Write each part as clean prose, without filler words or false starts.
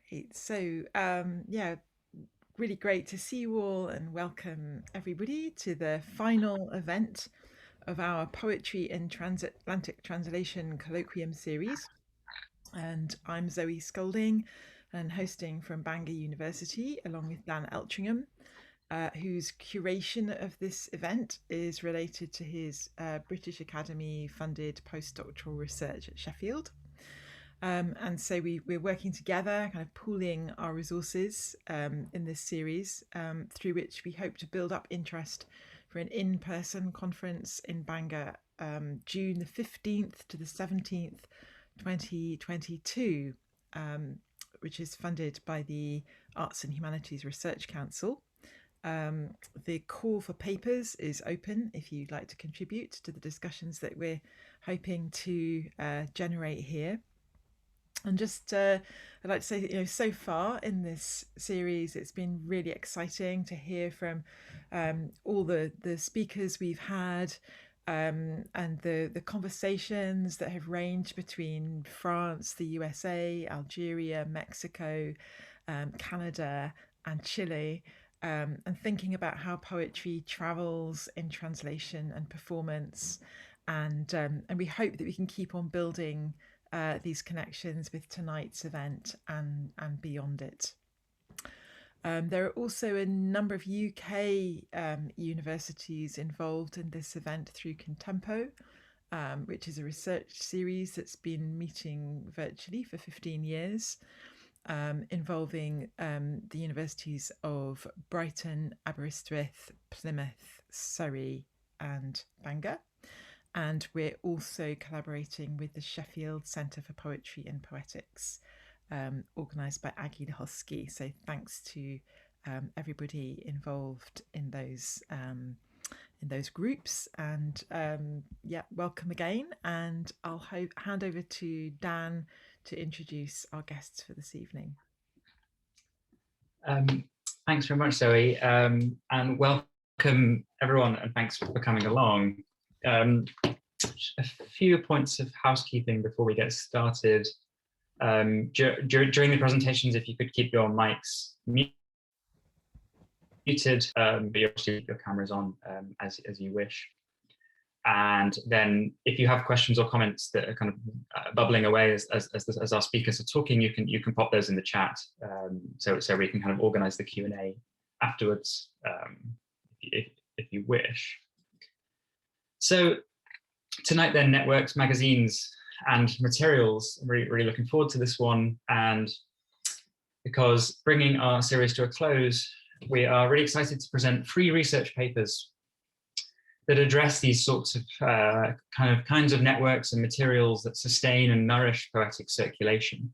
Great. So, yeah, really great to see you all and welcome everybody to the final event of our Poetry in Transatlantic Translation Colloquium series. And I'm Zoe Scolding and hosting from Bangor University along with Dan Eltringham, whose curation of this event is related to his British Academy funded postdoctoral research at Sheffield. And so we're working together, kind of pooling our resources in this series, through which we hope to build up interest for an in-person conference in Bangor, June the 15th to the 17th, 2022, which is funded by the Arts and Humanities Research Council. The call for papers is open if you'd like to contribute to the discussions that we're hoping to generate here. And just, I'd like to say, so far in this series, it's been really exciting to hear from all the speakers we've had, and the conversations that have ranged between France, the USA, Algeria, Mexico, Canada, and Chile, and thinking about how poetry travels in translation and performance, and we hope that we can keep on building these connections with tonight's event and beyond it. There are also a number of UK universities involved in this event through Contempo, which is a research series that's been meeting virtually for 15 years, involving the universities of Brighton, Aberystwyth, Plymouth, Surrey, and Bangor. And we're also collaborating with the Sheffield Centre for Poetry and Poetics, organised by Aggie Lahosky. So thanks to everybody involved in those groups. And yeah, welcome again. And I'll hand over to Dan to introduce our guests for this evening. Thanks very much, Zoe, and welcome everyone, and thanks for coming along. A few points of housekeeping before we get started. During the presentations, if you could keep your mics muted, but you also keep your cameras on as you wish. And then if you have questions or comments that are kind of bubbling away as our speakers are talking, you can pop those in the chat, so we can kind of organize the Q&A afterwards, if you wish. So tonight then, networks, magazines, and materials. I'm really looking forward to this one, and because bringing our series to a close, we are really excited to present 3 research papers that address these sorts of kinds of networks and materials that sustain and nourish poetic circulation,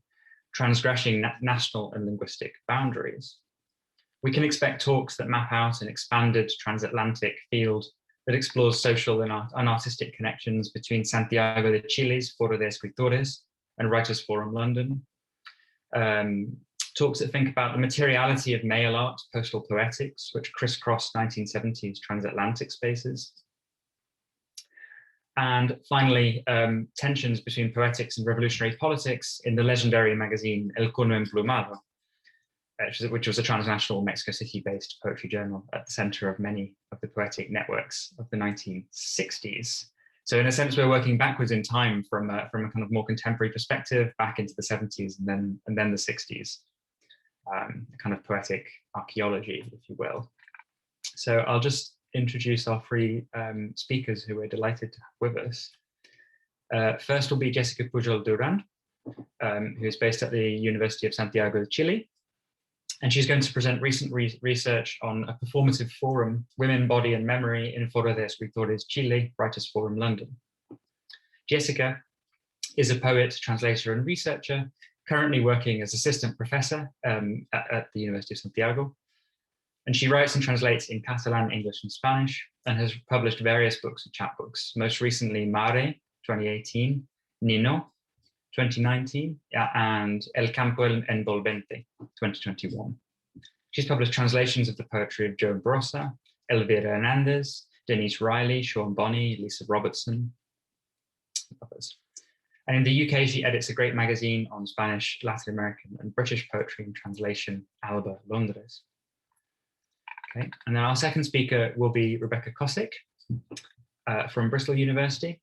transgressing national and linguistic boundaries. We can expect talks that map out an expanded transatlantic field that explores social and artistic connections between Santiago de Chile's Foro de Escritores and Writers' Forum London. Talks that think about the materiality of mail art, postal poetics, which criss-cross 1970s transatlantic spaces. And finally, tensions between poetics and revolutionary politics in the legendary magazine El Corno emplumado, which was a transnational Mexico City-based poetry journal at the center of many of the poetic networks of the 1960s. So in a sense, we're working backwards in time from a kind of more contemporary perspective back into the 70s and then the 60s, kind of poetic archaeology, if you will. So I'll just introduce our 3 speakers who we're delighted to have with us. First will be Jèssica Pujol Duran, who is based at the University of Santiago de Chile. And she's going to present recent research on a performative forum, Women, Body and Memory in Foro de Escritores Chile, Writers' Forum London. Jèssica is a poet, translator and researcher, currently working as assistant professor at the University of Santiago. And she writes and translates in Catalan, English and Spanish, and has published various books and chapbooks, most recently Mare, 2018, Nino, 2019, and El Campo Envolvente, 2021. She's published translations of the poetry of Joan Brossa, Elvira Hernandez, Denise Riley, Sean Bonney, Lisa Robertson, and others. And in the UK, she edits a great magazine on Spanish, Latin American, and British poetry and translation, Alba Londres. Okay, and then our second speaker will be Rebecca Kosick from Bristol University.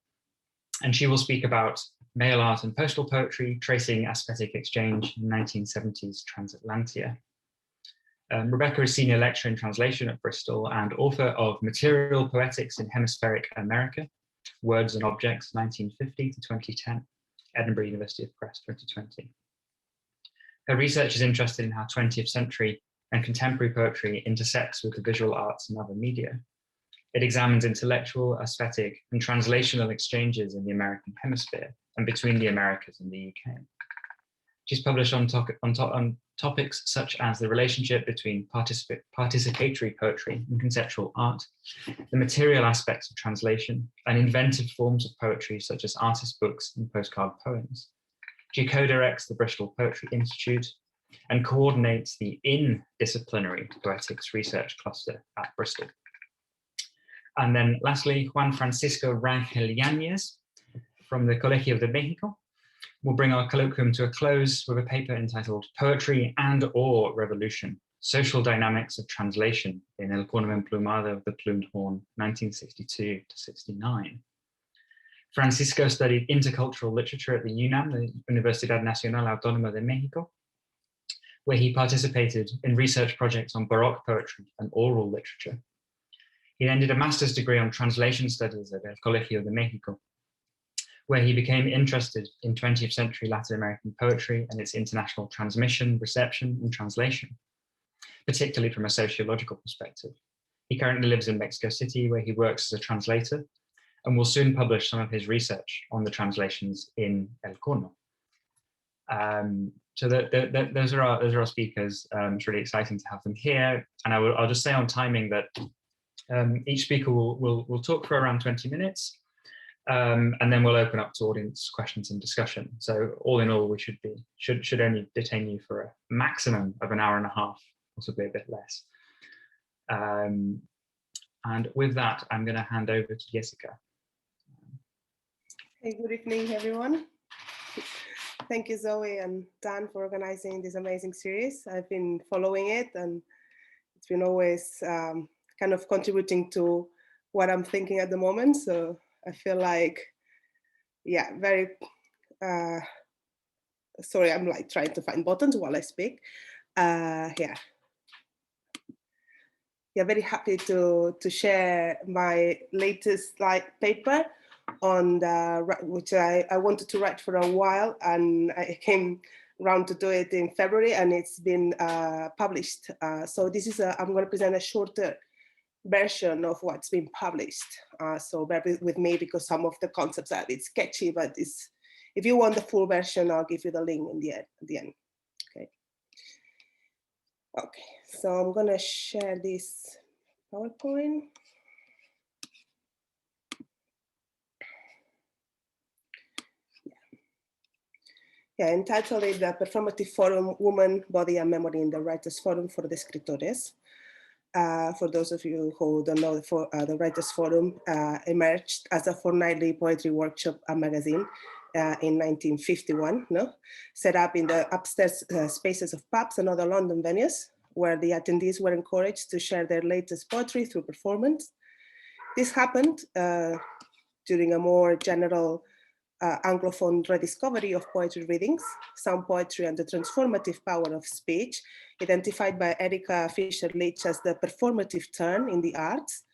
And she will speak about mail art and postal poetry, tracing aesthetic exchange in 1970s Transatlantia. Rebecca is senior lecturer in translation at Bristol and author of Material Poetics in Hemispheric America, Words and Objects, 1950 to 2010, Edinburgh University of Press, 2020. Her research is interested in how 20th century and contemporary poetry intersects with the visual arts and other media. It examines intellectual, aesthetic, and translational exchanges in the American hemisphere and between the Americas and the UK. She's published on topics such as the relationship between participatory poetry and conceptual art, the material aspects of translation, and inventive forms of poetry such as artist books and postcard poems. She co-directs the Bristol Poetry Institute and coordinates the in-disciplinary poetics research cluster at Bristol. And then lastly, Juan Francisco Rangel Yáñez from the Colegio de México will bring our colloquium to a close with a paper entitled Poetry and/or Revolution, Social Dynamics of Translation in El Corno emplumado of the Plumed Horn, 1962 to 69. Francisco studied intercultural literature at the UNAM, the Universidad Nacional Autónoma de México, where he participated in research projects on Baroque poetry and oral literature. He then did a master's degree on translation studies at El Colegio de México, where he became interested in 20th century Latin American poetry and its international transmission, reception, and translation, particularly from a sociological perspective. He currently lives in Mexico City, where he works as a translator, and will soon publish some of his research on the translations in El Corno. So those are our speakers. It's really exciting to have them here. And I'll just say on timing that each speaker will talk for around 20 minutes. And then we'll open up to audience questions and discussion. So all in all, we should only detain you for a maximum of an hour and a half, possibly a bit less. And with that, I'm going to hand over to Jèssica. Hey, good evening, everyone. Thank you, Zoe and Dan, for organizing this amazing series. I've been following it, and it's been always kind of contributing to what I'm thinking at the moment. So I feel like, yeah, very, sorry, I'm like trying to find buttons while I speak. Yeah, very happy to share my latest paper on which I wanted to write for a while, and I came around to do it in February, and it's been published. So this is I'm going to present a shorter version of what's been published. So bear with me because some of the concepts are a bit sketchy, but if you want the full version, I'll give you the link in at the end. Okay, so I'm gonna share this PowerPoint. Yeah, entitled it the Performative Forum, Woman, Body and Memory in the Writers' Forum for the Escritores. For those of you who don't know, the Writers' Forum emerged as a fortnightly poetry workshop and magazine in 1951, set up in the upstairs spaces of pubs and other London venues, where the attendees were encouraged to share their latest poetry through performance. This happened during a more general Anglophone rediscovery of poetry readings, sound poetry and the transformative power of speech, identified by Erika Fisher-Leach as the performative turn in the arts.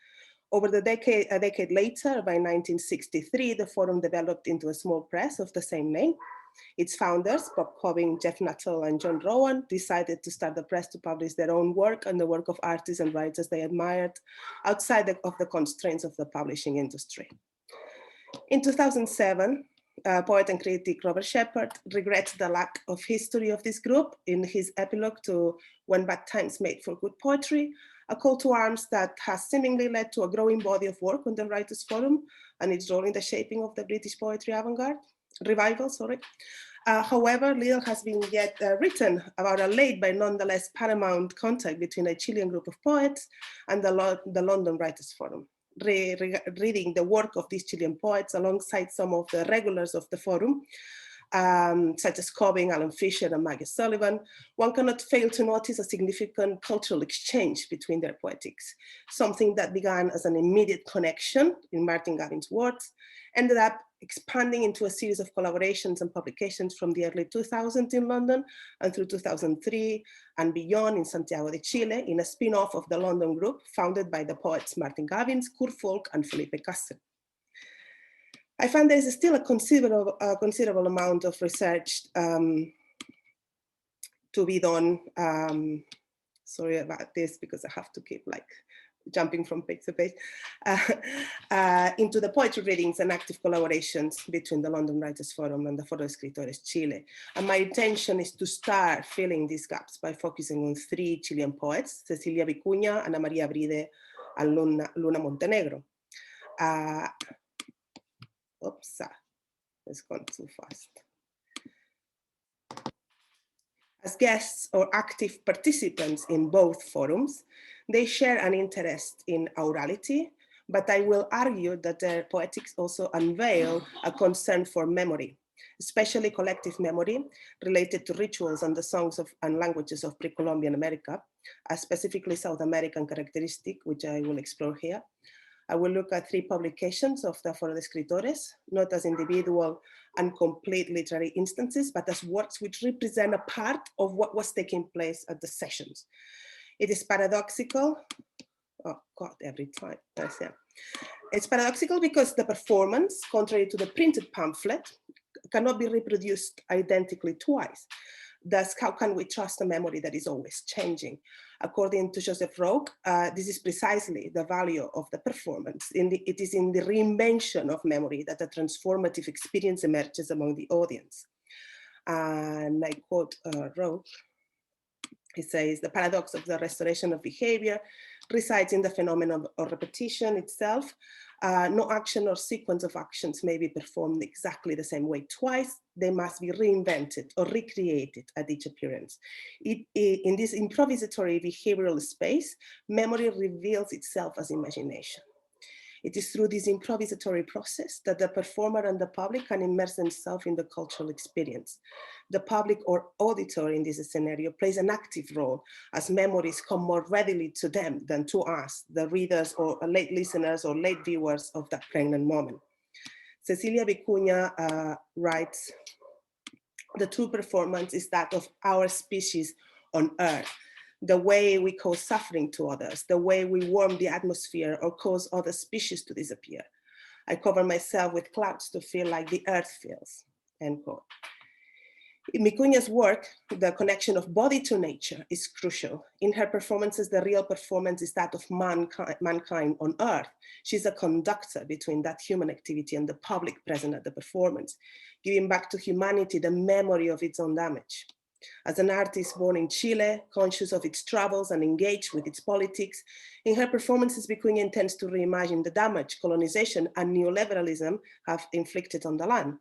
Over a decade later, by 1963, the forum developed into a small press of the same name. Its founders, Bob Cobbing, Jeff Nuttall, and John Rowan, decided to start the press to publish their own work and the work of artists and writers they admired outside of the constraints of the publishing industry. In 2007, poet and critic Robert Shepard regrets the lack of history of this group in his epilogue to When Bad Times Make for Good Poetry, a call to arms that has seemingly led to a growing body of work on the Writers' Forum and its role in the shaping of the British poetry avant-garde revival. However, little has been yet written about a late but nonetheless paramount contact between a Chilean group of poets and the London Writers' Forum. reading the work of these Chilean poets alongside some of the regulars of the forum, such as Cobbing, Alan Fisher, and Maggie Sullivan, one cannot fail to notice a significant cultural exchange between their poetics. Something that began as an immediate connection, in Martin Gavin's words, ended up expanding into a series of collaborations and publications from the early 2000s in London and through 2003 and beyond in Santiago de Chile, in a spin-off of the London group founded by the poets Martin Gavins, Kurt Volk, and Felipe Castro. I find there is still a considerable amount of research to be done. Sorry about this because I have to keep like jumping from page to page, into the poetry readings and active collaborations between the London Writers' Forum and the Foro de Escritores Chile. And my intention is to start filling these gaps by focusing on 3 Chilean poets, Cecilia Vicuña, Ana María Bride, and Luna Montenegro. Oops, it's gone too fast. As guests or active participants in both forums, they share an interest in orality, but I will argue that their poetics also unveil a concern for memory, especially collective memory related to rituals and the songs and languages of pre-Columbian America, a specifically South American characteristic, which I will explore here. I will look at 3 publications of the Foro de Escritores, not as individual and complete literary instances, but as works which represent a part of what was taking place at the sessions. It is paradoxical. Oh God, every time. Yes, yeah. It's paradoxical because the performance, contrary to the printed pamphlet, cannot be reproduced identically twice. Thus, how can we trust a memory that is always changing? According to Joseph Roque, this is precisely the value of the performance. It is in the reinvention of memory that a transformative experience emerges among the audience. And I quote Roque. He says, the paradox of the restoration of behavior resides in the phenomenon of repetition itself. No action or sequence of actions may be performed exactly the same way twice. They must be reinvented or recreated at each appearance. In this improvisatory behavioral space, memory reveals itself as imagination. It is through this improvisatory process that the performer and the public can immerse themselves in the cultural experience. The public or auditor in this scenario plays an active role as memories come more readily to them than to us, the readers or late listeners or late viewers of that pregnant moment. Cecilia Vicuña writes, the true performance is that of our species on Earth. The way we cause suffering to others, the way we warm the atmosphere or cause other species to disappear. I cover myself with clouds to feel like the earth feels, end quote. In Vicuña's work, the connection of body to nature is crucial. In her performances, the real performance is that of mankind on Earth. She's a conductor between that human activity and the public present at the performance, giving back to humanity the memory of its own damage. As an artist born in Chile, conscious of its troubles and engaged with its politics, in her performances, Vicuña intends to reimagine the damage colonization and neoliberalism have inflicted on the land.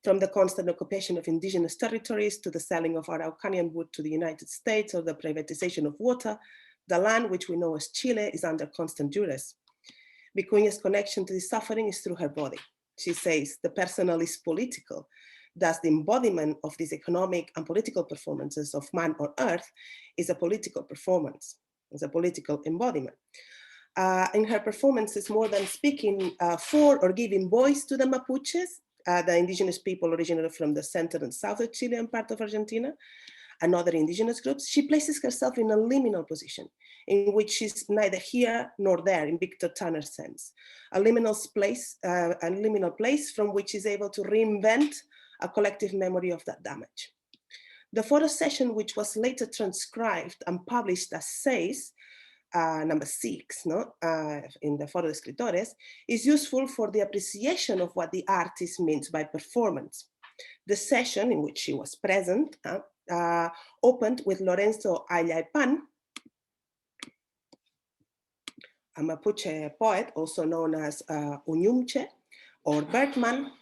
From the constant occupation of indigenous territories to the selling of Araucanian wood to the United States or the privatization of water, the land which we know as Chile is under constant duress. Vicuña's connection to this suffering is through her body. She says the personal is political. Thus, the embodiment of these economic and political performances of man on Earth is a political performance, is a political embodiment. In her performances, more than speaking for or giving voice to the Mapuches, the indigenous people originated from the center and south of Chile and part of Argentina, and other indigenous groups, she places herself in a liminal position in which she's neither here nor there in Victor Turner's sense. A liminal place from which she's able to reinvent a collective memory of that damage. The photo session, which was later transcribed and published as says, number 6, no? In the Foro de Escritores, is useful for the appreciation of what the artist means by performance. The session in which she was present opened with Lorenzo Aylaypan, a Mapuche poet, also known as Uñumche or Birdman,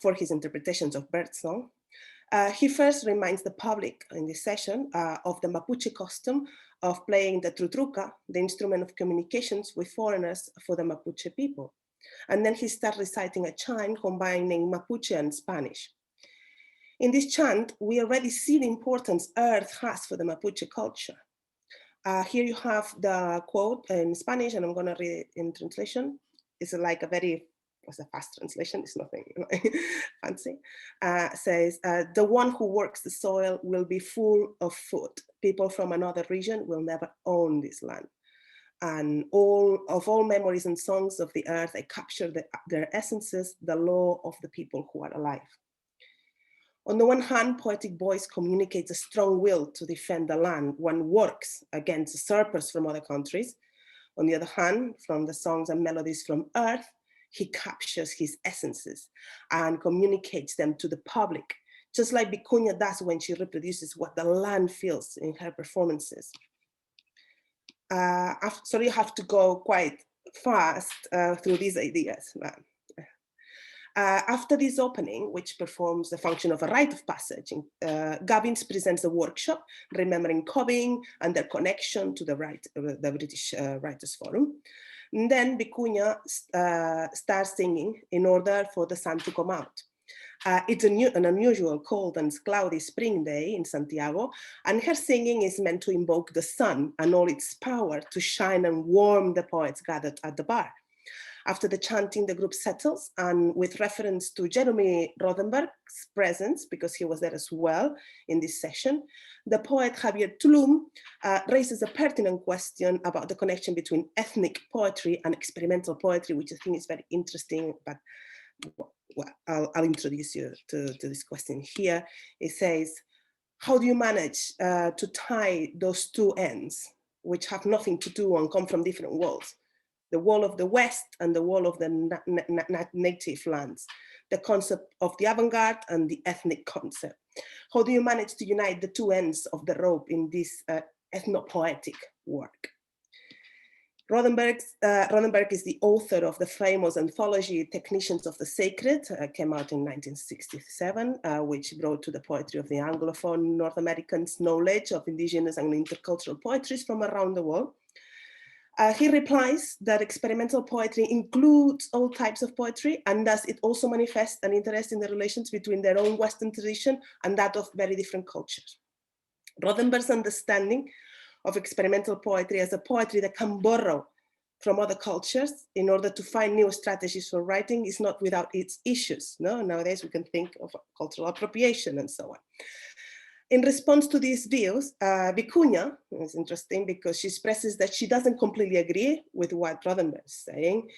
for his interpretations of birdsong. He first reminds the public in this session of the Mapuche custom of playing the trutruca, the instrument of communications with foreigners for the Mapuche people. And then he starts reciting a chant combining Mapuche and Spanish. In this chant, we already see the importance earth has for the Mapuche culture. Here you have the quote in Spanish, and I'm going to read it in translation. It's like a fast translation, it's nothing fancy. Says, the one who works the soil will be full of food. People from another region will never own this land. And all memories and songs of the earth, they capture their essences, the law of the people who are alive. On the one hand, poetic voice communicates a strong will to defend the land. One works against usurpers from other countries. On the other hand, from the songs and melodies from earth, he captures his essences and communicates them to the public, just like Vicuña does when she reproduces what the land feels in her performances. Sorry, you have to go quite fast through these ideas. After this opening, which performs the function of a rite of passage, Gavins presents a workshop remembering Cobbing and their connection to the British Writers' Forum. And then Vicuña starts singing in order for the sun to come out. It's an unusual cold and cloudy spring day in Santiago, and her singing is meant to invoke the sun and all its power to shine and warm the poets gathered at the bar. After the chanting, the group settles, and with reference to Jeremy Rothenberg's presence, because he was there as well in this session, the poet Javier Tulum raises a pertinent question about the connection between ethnic poetry and experimental poetry, which I think is very interesting, but well, I'll introduce you to this question here. It says, how do you manage to tie those two ends, which have nothing to do and come from different worlds? The wall of the West and the wall of the native lands, the concept of the avant-garde and the ethnic concept. How do you manage to unite the two ends of the rope in this ethno-poetic work? Rothenberg is the author of the famous anthology Technicians of the Sacred, came out in 1967, which brought to the poetry of the Anglophone North Americans knowledge of indigenous and intercultural poetries from around the world. He replies that experimental poetry includes all types of poetry, and thus it also manifests an interest in the relations between their own Western tradition and that of very different cultures. Rothenberg's understanding of experimental poetry as a poetry that can borrow from other cultures in order to find new strategies for writing is not without its issues. No? Nowadays we can think of cultural appropriation and so on. In response to these views, Vicuña is interesting because she expresses that she doesn't completely agree with what Rothenberg is saying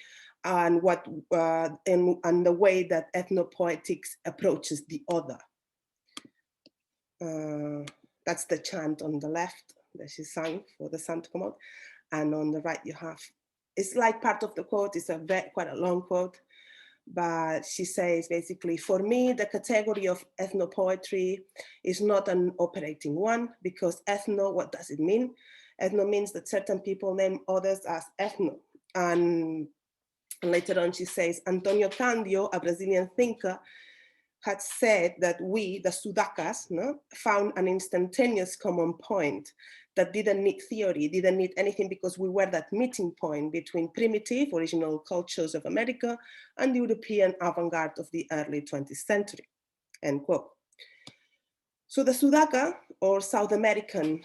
and the way that ethnopoetics approaches the other. That's the chant on the left that she sang for the sun to come out. And on the right you have, it's like part of the quote, it's quite a long quote, but she says basically, for me, the category of ethnopoetry is not an operating one, because ethno, what does it mean? Ethno means that certain people name others as ethno. And later on she says, Antonio Candio, a Brazilian thinker, had said that we, the Sudacas, found an instantaneous common point that didn't need theory, didn't need anything, because we were that meeting point between primitive original cultures of America and the European avant-garde of the early 20th century, end quote. So the Sudaca, or South American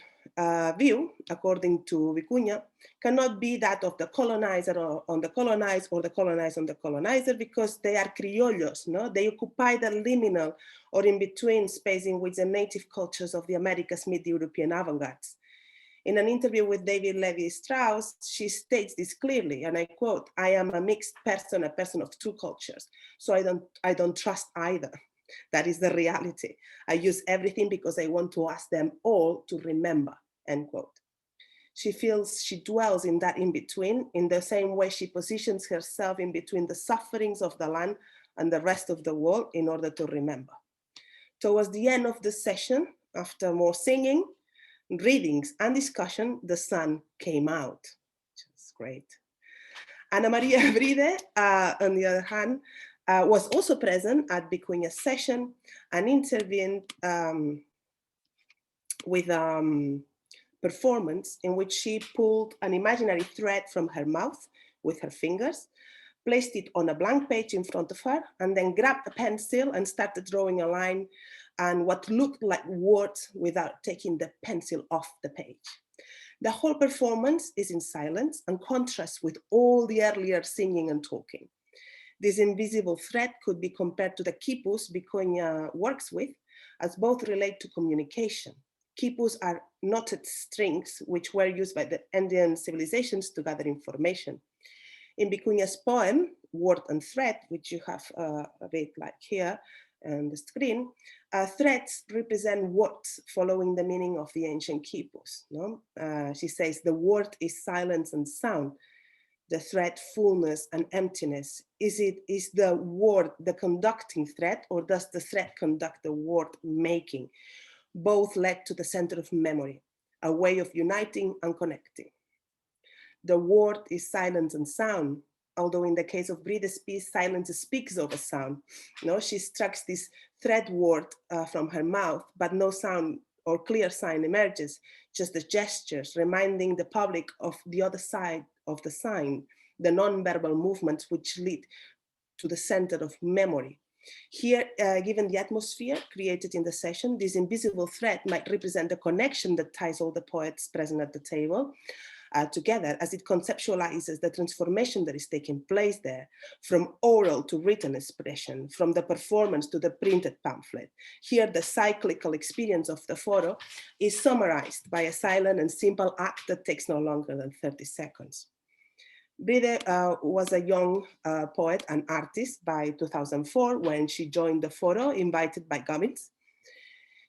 view, according to Vicuña, cannot be that of the colonizer on the colonized or the colonized on the colonizer, because they are criollos, no? They occupy the liminal or in-between space in which the native cultures of the Americas meet the European avant-gardes. In an interview with David Levi-Strauss, she states this clearly, and I quote, I am a mixed person, a person of two cultures, so I don't trust either. That is the reality. I use everything because I want to ask them all to remember, end quote. She feels she dwells in that in-between in the same way she positions herself in between the sufferings of the land and the rest of the world in order to remember. Towards the end of the session, after more singing, readings and discussion, the sun came out, which is great. Ana Maria Bride, on the other hand, was also present at Vicuña's session and intervened with performance in which she pulled an imaginary thread from her mouth with her fingers, placed it on a blank page in front of her, and then grabbed a pencil and started drawing a line and what looked like words without taking the pencil off the page. The whole performance is in silence and contrasts with all the earlier singing and talking. This invisible thread could be compared to the quipus Vicuña works with, as both relate to communication. Quipus are knotted strings which were used by the Indian civilizations to gather information. In Vicuña's poem, Word and Thread, which you have a bit like here on the screen, threads represent words following the meaning of the ancient quipus. No? She says the word is silence and sound, the thread fullness and emptiness. Is the word the conducting thread, or does the thread conduct the word making? Both led to the center of memory, a way of uniting and connecting. The word is silence and sound, although in the case of Bride's piece, silence speaks over sound. No, she strikes this thread word from her mouth, but no sound or clear sign emerges, just the gestures, reminding the public of the other side of the sign, the non-verbal movements which lead to the center of memory. Here, given the atmosphere created in the session, this invisible thread might represent the connection that ties all the poets present at the table together, as it conceptualizes the transformation that is taking place there, from oral to written expression, from the performance to the printed pamphlet. Here, the cyclical experience of the Foro is summarized by a silent and simple act that takes no longer than 30 seconds. Bride was a young poet and artist by 2004 when she joined the Foro, invited by Gummins.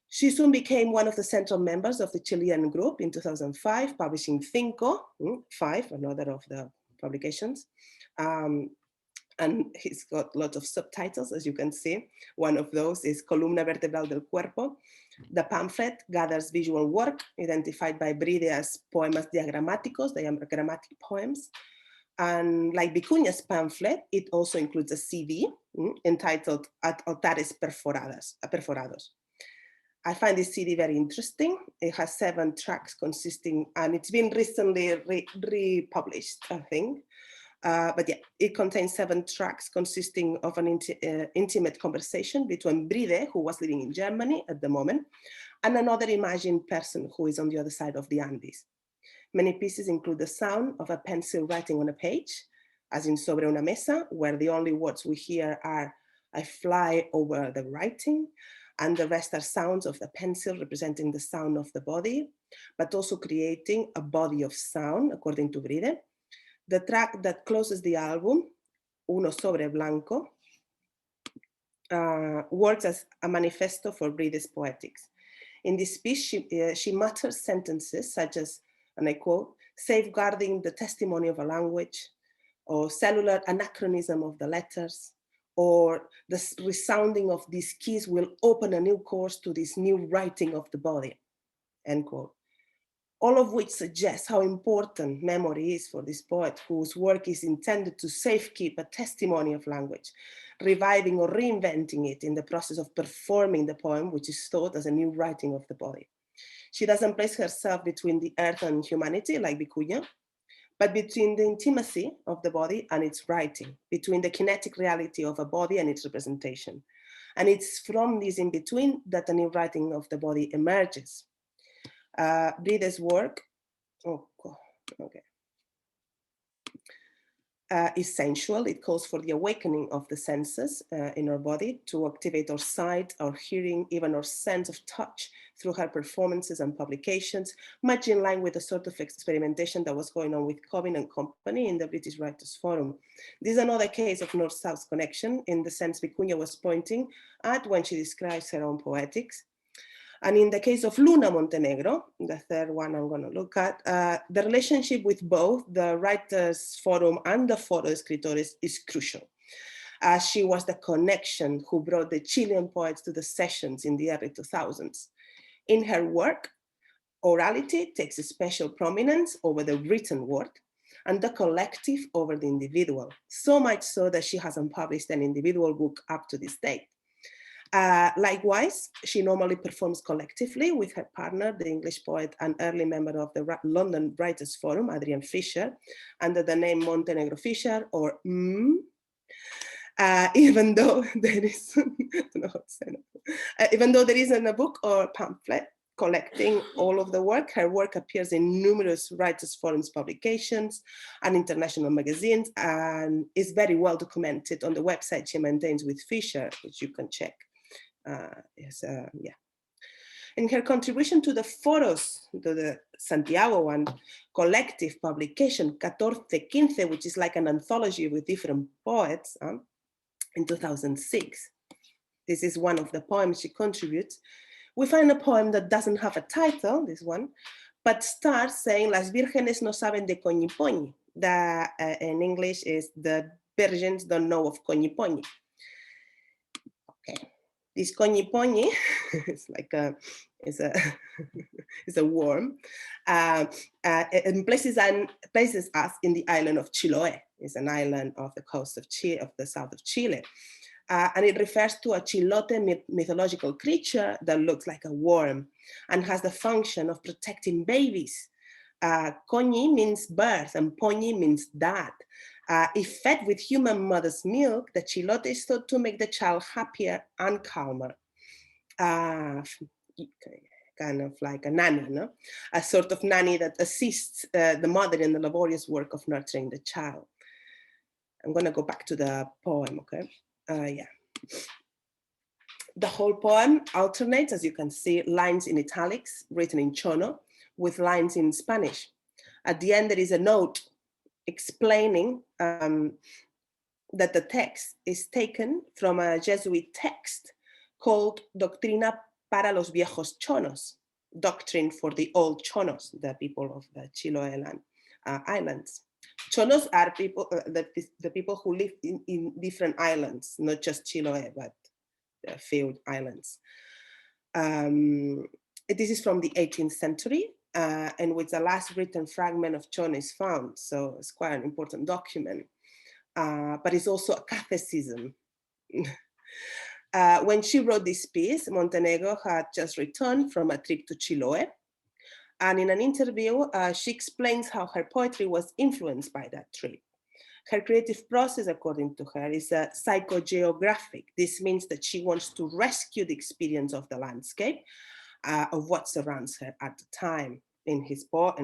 She soon became one of the central members of the Chilean group in 2005, publishing Cinco, 5, another of the publications. And he's got lots of subtitles, as you can see. One of those is Columna Vertebral del Cuerpo. The pamphlet gathers visual work identified by Bride as poemas diagrammáticos, diagrammatic poems. And like Vicuña's pamphlet, it also includes a CD entitled Altares Perforados. I find this CD very interesting. It has 7 tracks consisting, and it's been recently republished, I think. But yeah, it contains 7 tracks consisting of an intimate conversation between Bride, who was living in Germany at the moment, and another imagined person who is on the other side of the Andes. Many pieces include the sound of a pencil writing on a page, as in Sobre una mesa, where the only words we hear are I fly over the writing, and the rest are sounds of the pencil representing the sound of the body, but also creating a body of sound, according to Bride. The track that closes the album, Uno sobre Blanco, works as a manifesto for Bride's poetics. In this piece, she mutters sentences such as, and I quote, safeguarding the testimony of a language, or cellular anachronism of the letters, or the resounding of these keys will open a new course to this new writing of the body, end quote. All of which suggests how important memory is for this poet, whose work is intended to safekeep a testimony of language, reviving or reinventing it in the process of performing the poem, which is thought as a new writing of the body. She doesn't place herself between the earth and humanity like Vicuña, but between the intimacy of the body and its writing, between the kinetic reality of a body and its representation. And it's from this in-between that a new writing of the body emerges. Bride's work, is sensual. It calls for the awakening of the senses in our body to activate our sight, our hearing, even our sense of touch through her performances and publications, much in line with the sort of experimentation that was going on with Cobbin and company in the British Writers' Forum. This is another case of North-South connection in the sense Vicuña was pointing at when she describes her own poetics. And in the case of Luna Montenegro, the third one I'm going to look at, the relationship with both the Writers' Forum and the Foro Escritores is crucial. She was the connection who brought the Chilean poets to the sessions in the early 2000s. In her work, orality takes a special prominence over the written word and the collective over the individual, so much so that she hasn't published an individual book up to this date. Likewise, she normally performs collectively with her partner, the English poet and early member of the London Writers' Forum, Adrian Fisher, under the name Montenegro Fisher, or even though there is, even though there isn't a book or pamphlet collecting all of the work, her work appears in numerous Writers' Forums publications and international magazines, and is very well documented on the website she maintains with Fisher, which you can check. In her contribution to the Foros, to the Santiago and collective publication, 14-15, which is like an anthology with different poets, in 2006, this is one of the poems she contributes, we find a poem that doesn't have a title, this one, but starts saying, Las vírgenes no saben de coñipoñi. That in English is, the virgins don't know of coñipoñi. Okay, this coñipoñi is like is a worm, and places us in the island of Chiloé. It's an island off the coast of Chile, of the south of Chile. And it refers to a chilote mythological creature that looks like a worm and has the function of protecting babies. Coñi means birth and poñi means dad. If fed with human mother's milk, the chilote is thought to make the child happier and calmer. Kind of like a nanny, no? A sort of nanny that assists the mother in the laborious work of nurturing the child. I'm gonna go back to the poem, okay? The whole poem alternates, as you can see, lines in italics written in Chono with lines in Spanish. At the end, there is a note explaining that the text is taken from a Jesuit text called Doctrina para los viejos chonos, doctrine for the old chonos, the people of the Chiloé islands. Chonos are people, the people who live in different islands, not just Chiloé, but the field islands. This is from the 18th century, and which the last written fragment of Chono is found, so it's quite an important document. But it's also a catholicism. When she wrote this piece, Montenegro had just returned from a trip to Chiloé. And in an interview, she explains how her poetry was influenced by that trip. Her creative process, according to her, is psychogeographic. This means that she wants to rescue the experience of the landscape, of what surrounds her at the time in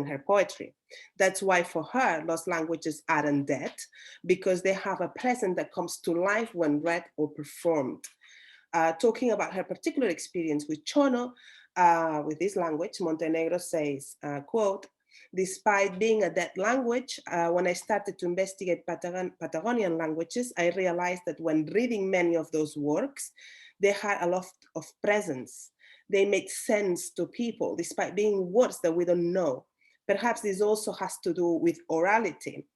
her poetry. That's why for her, lost languages aren't dead, because they have a present that comes to life when read or performed. Talking about her particular experience with Chono, with this language, Montenegro says, quote, despite being a dead language, when I started to investigate Patagonian languages, I realized that when reading many of those works, they had a lot of presence. They made sense to people, despite being words that we don't know. Perhaps this also has to do with orality.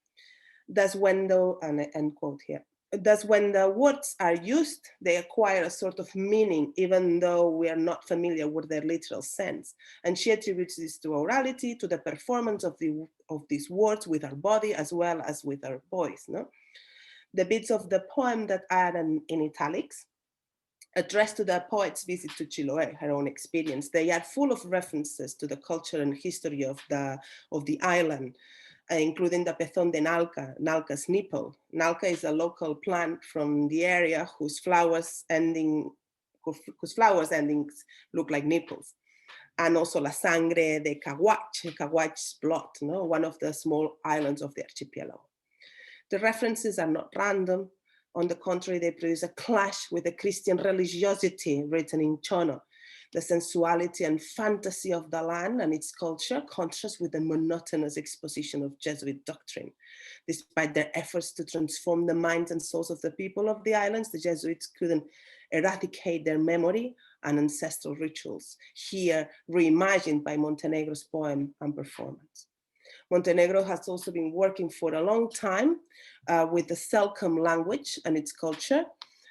Thus, when the, and end quote here, thus when the words are used, they acquire a sort of meaning, even though we are not familiar with their literal sense. And she attributes this to orality, to the performance of these words with our body, as well as with our voice. No? The bits of the poem that are in italics, addressed to the poet's visit to Chiloé, her own experience, they are full of references to the culture and history of the island, including the pezón de nalca, nalca's nipple. Nalca is a local plant from the area whose flowers endings look like nipples. And also la sangre de Caguach's blood, no? One of the small islands of the archipelago. The references are not random. On the contrary, they produce a clash with the Christian religiosity written in Chono. The sensuality and fantasy of the land and its culture contrast with the monotonous exposition of Jesuit doctrine. Despite their efforts to transform the minds and souls of the people of the islands, the Jesuits couldn't eradicate their memory and ancestral rituals, here reimagined by Montenegro's poem and performance. Montenegro has also been working for a long time with the Selk'am language and its culture.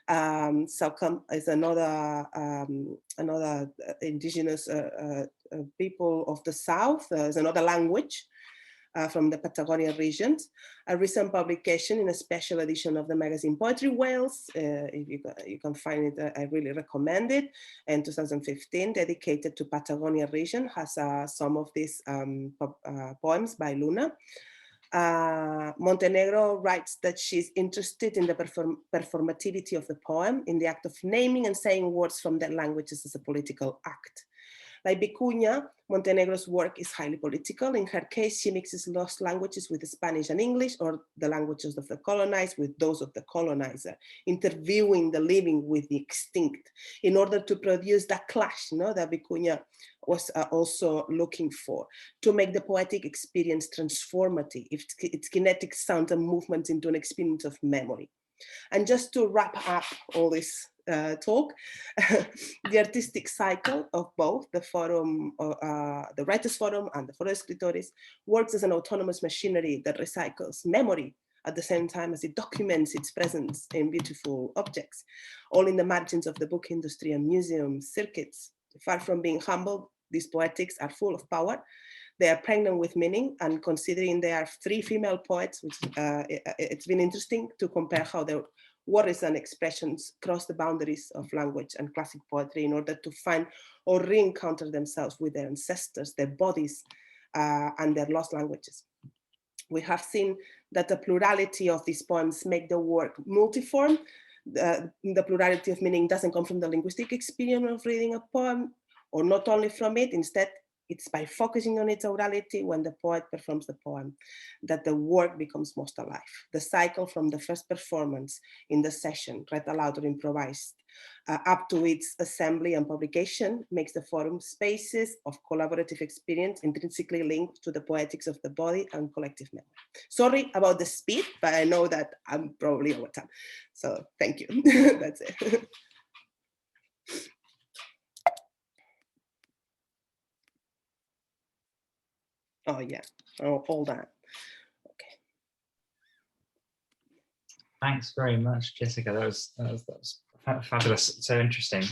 Selk'am is another indigenous people of the South, is another language. from the Patagonian regions. A recent publication in a special edition of the magazine Poetry Wales, if you can find it, I really recommend it, in 2015, dedicated to Patagonia region, has some of these poems by Luna. Montenegro writes that she's interested in the performativity of the poem, in the act of naming and saying words from their languages as a political act. Like Vicuña, Montenegro's work is highly political. In her case, she mixes lost languages with Spanish and English, or the languages of the colonized with those of the colonizer, interviewing the living with the extinct, in order to produce that clash, that Vicuña was also looking for, to make the poetic experience transformative, its kinetic sounds and movements into an experience of memory. And just to wrap up all this talk, the artistic cycle of both the Forum, the Writers' Forum and the Foro de Escritores works as an autonomous machinery that recycles memory at the same time as it documents its presence in beautiful objects, all in the margins of the book industry and museum circuits. Far from being humble, these poetics are full of power. They are pregnant with meaning, and considering there are 3 female poets, which it's been interesting to compare how their words and expressions cross the boundaries of language and classic poetry in order to find or re-encounter themselves with their ancestors, their bodies, and their lost languages. We have seen that the plurality of these poems make the work multiform. The plurality of meaning doesn't come from the linguistic experience of reading a poem, or not only from it. Instead, it's by focusing on its orality when the poet performs the poem that the work becomes most alive. The cycle from the first performance in the session, read aloud or improvised, up to its assembly and publication, makes the forum spaces of collaborative experience intrinsically linked to the poetics of the body and collective memory. Sorry about the speed, but I know that I'm probably over time. So thank you. That's it. Oh yeah, all that. Okay. Thanks very much, Jèssica. That was fabulous. So interesting.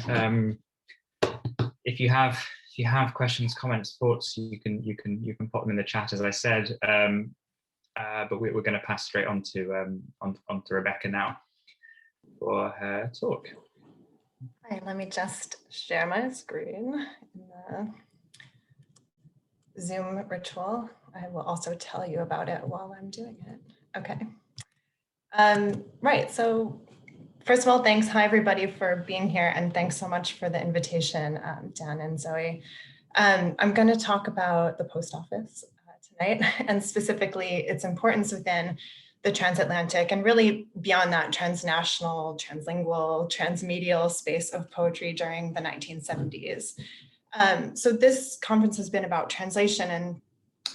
If you have questions, comments, thoughts, you can pop them in the chat, as I said. But we're going to pass straight on to Rebecca now for her talk. All right, let me just share my screen in the Zoom ritual. I will also tell you about it while I'm doing it. Okay. Right, so first of all, thanks. Hi, everybody, for being here. And thanks so much for the invitation, Dan and Zoe. I'm going to talk about the post office tonight, and specifically its importance within the transatlantic and really beyond that transnational, translingual, transmedial space of poetry during the 1970s. So this conference has been about translation, and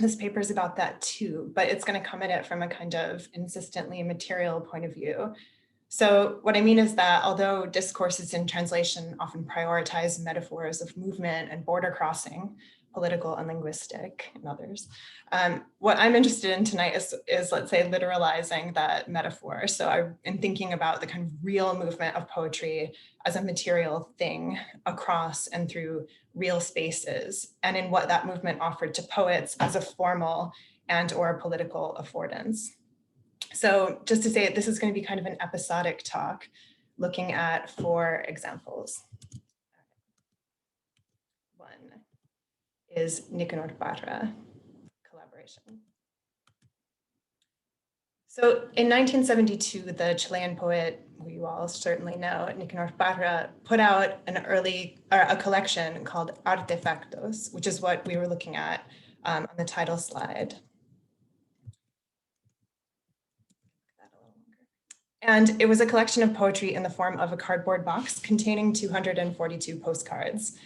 this paper is about that too, but it's going to come at it from a kind of insistently material point of view. So what I mean is that although discourses in translation often prioritize metaphors of movement and border crossing, political and linguistic and others, what I'm interested in tonight is, let's say, literalizing that metaphor. So I've been thinking about the kind of real movement of poetry as a material thing across and through real spaces, and in what that movement offered to poets as a formal and or political affordance. So just to say, this is going to be kind of an episodic talk looking at 4 examples. One is Nicanor Parra collaboration. So in 1972, the Chilean poet, who you all certainly know, Nicanor Parra, put out a collection called Artefactos, which is what we were looking at on the title slide. And it was a collection of poetry in the form of a cardboard box containing 242 postcards.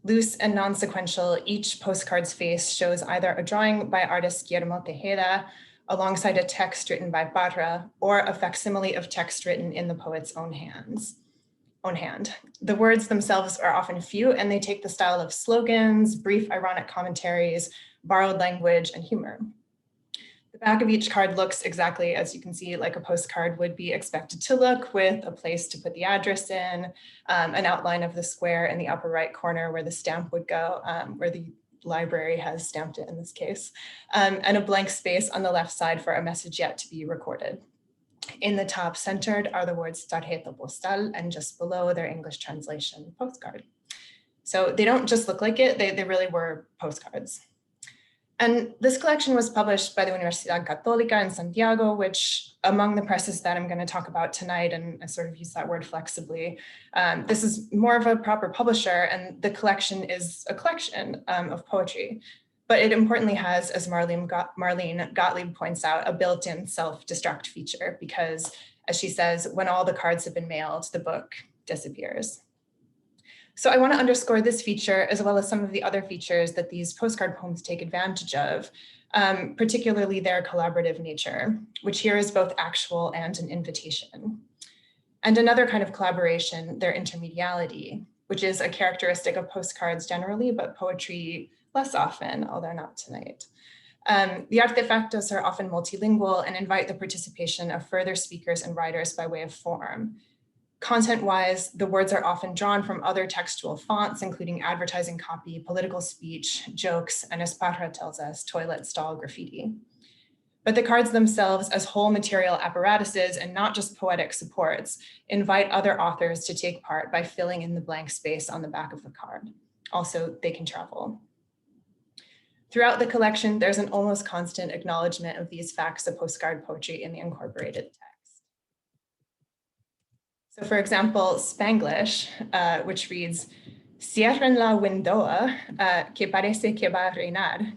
Loose and non-sequential, each postcard's face shows either a drawing by artist Guillermo Tejeda alongside a text written by Parra, or a facsimile of text written in the poet's own hand. The words themselves are often few, and they take the style of slogans, brief ironic commentaries, borrowed language, and humor. The back of each card looks exactly, as you can see, like a postcard would be expected to look, with a place to put the address in, an outline of the square in the upper right corner where the stamp would go, where the library has stamped it in this case, and a blank space on the left side for a message yet to be recorded. In the top centered are the words tarjeta postal, and just below their English translation, postcard. So they don't just look like it, they really were postcards. And this collection was published by the Universidad Católica in Santiago, which among the presses that I'm going to talk about tonight, and I sort of use that word flexibly, this is more of a proper publisher, and the collection is a collection of poetry. But it importantly has, as Marlene Gottlieb points out, a built-in self-destruct feature, because as she says, when all the cards have been mailed, the book disappears. So I want to underscore this feature as well as some of the other features that these postcard poems take advantage of, particularly their collaborative nature, which here is both actual and an invitation. And another kind of collaboration, their intermediality, which is a characteristic of postcards generally, but poetry less often, although not tonight. The artefactos are often multilingual and invite the participation of further speakers and writers by way of form. Content-wise, the words are often drawn from other textual fonts, including advertising copy, political speech, jokes, and as Parra tells us, toilet stall graffiti. But the cards themselves, as whole material apparatuses and not just poetic supports, invite other authors to take part by filling in the blank space on the back of the card. Also, they can travel. Throughout the collection, there's an almost constant acknowledgement of these facts of postcard poetry in the incorporated text. So for example, Spanglish, which reads, "Cierren la windoa, que parece que va a reinar."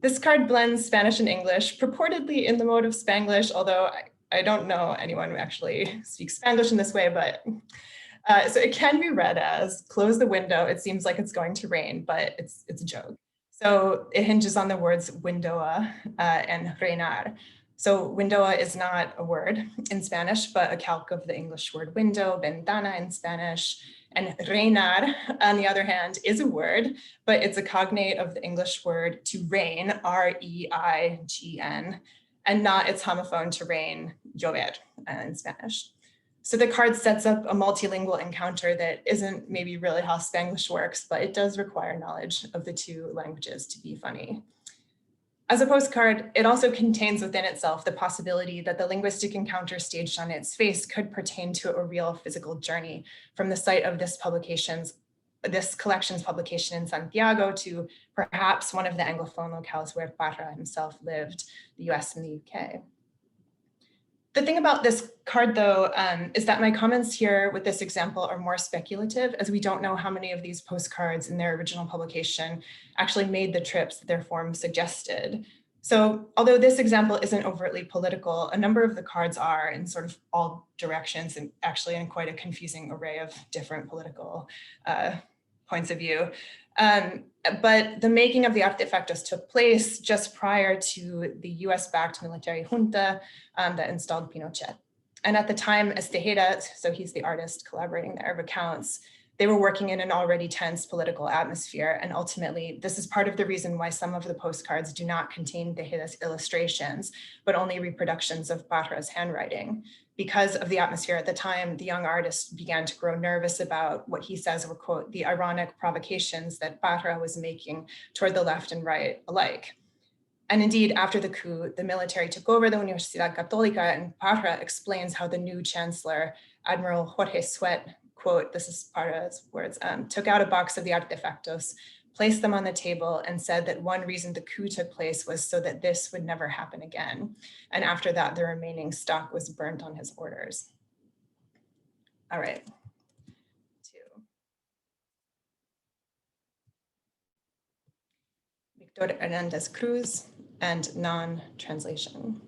This card blends Spanish and English, purportedly in the mode of Spanglish, although I don't know anyone who actually speaks Spanglish in this way, but so it can be read as, "Close the window, it seems like it's going to rain," but it's a joke. So it hinges on the words windoa and reinar. So windoa is not a word in Spanish, but a calque of the English word window, ventana in Spanish. And reinar, on the other hand, is a word, but it's a cognate of the English word to reign, R-E-I-G-N, and not its homophone to rain, llover, in Spanish. So the card sets up a multilingual encounter that isn't maybe really how Spanglish works, but it does require knowledge of the two languages to be funny. As a postcard, it also contains within itself the possibility that the linguistic encounter staged on its face could pertain to a real physical journey from the site of this collection's publication in Santiago to perhaps one of the Anglophone locales where Parra himself lived, the US and the UK. The thing about this card, though, is that my comments here with this example are more speculative, as we don't know how many of these postcards in their original publication actually made the trips that their form suggested. So although this example isn't overtly political, a number of the cards are in sort of all directions and actually in quite a confusing array of different political points of view. But the making of the artefactos took place just prior to the US-backed military junta that installed Pinochet. And at the time, as Tejeda, so he's the artist collaborating there, recounts, they were working in an already tense political atmosphere. And ultimately, this is part of the reason why some of the postcards do not contain Tejeda's illustrations, but only reproductions of Parra's handwriting. Because of the atmosphere at the time, the young artist began to grow nervous about what he says were, quote, the ironic provocations that Parra was making toward the left and right alike. And indeed, after the coup, the military took over the Universidad Católica, and Parra explains how the new chancellor, Admiral Jorge Suet, quote, this is Parra's words, took out a box of the artefactos, placed them on the table, and said that one reason the coup took place was so that this would never happen again. And after that, the remaining stock was burnt on his orders. All right. Victor Hernandez Cruz and non-translation.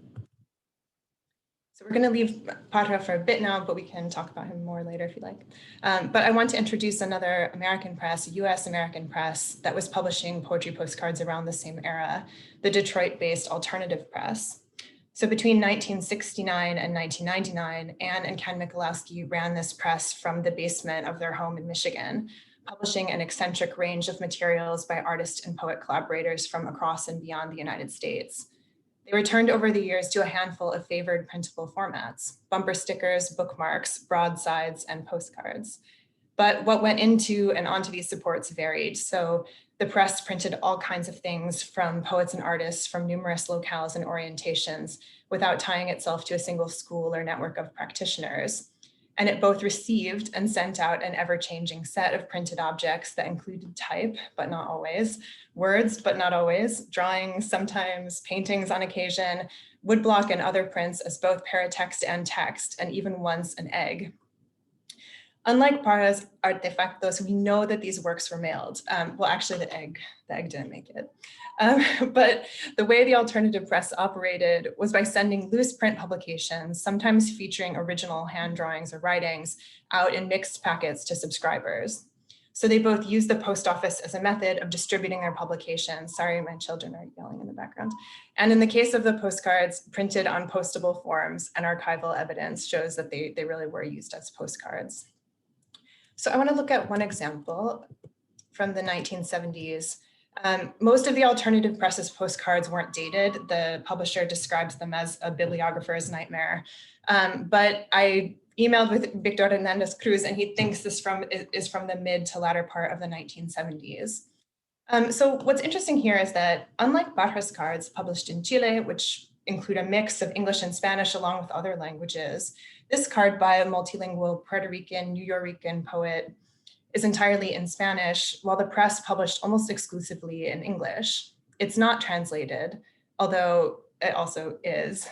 So we're going to leave Parra for a bit now, but we can talk about him more later if you like. But I want to introduce another American press, US American press, that was publishing poetry postcards around the same era, the Detroit-based Alternative Press. So between 1969 and 1999, Anne and Ken Michalowski ran this press from the basement of their home in Michigan, publishing an eccentric range of materials by artist and poet collaborators from across and beyond the United States. They returned over the years to a handful of favored printable formats: bumper stickers, bookmarks, broadsides, and postcards. But what went into and onto these supports varied. So the press printed all kinds of things from poets and artists from numerous locales and orientations without tying itself to a single school or network of practitioners. And it both received and sent out an ever-changing set of printed objects that included type, but not always, words, but not always, drawings, sometimes paintings on occasion, woodblock and other prints as both paratext and text, and even once an egg. Unlike Parra's artefactos, we know that these works were mailed. Well, actually the egg didn't make it. But the way the alternative press operated was by sending loose print publications, sometimes featuring original hand drawings or writings, out in mixed packets to subscribers. So they both used the post office as a method of distributing their publications. Sorry, my children are yelling in the background. And in the case of the postcards, printed on postable forms, and archival evidence shows that they really were used as postcards. So I want to look at one example from the 1970s. Most of the alternative press's postcards weren't dated. The publisher describes them as a bibliographer's nightmare. But I emailed with Victor Hernandez Cruz, and he thinks this is from the mid to latter part of the 1970s. So what's interesting here is that unlike Barra's cards published in Chile, which include a mix of English and Spanish along with other languages, this card by a multilingual Puerto Rican, New Yorican poet is entirely in Spanish, while the press published almost exclusively in English. It's not translated, although it also is.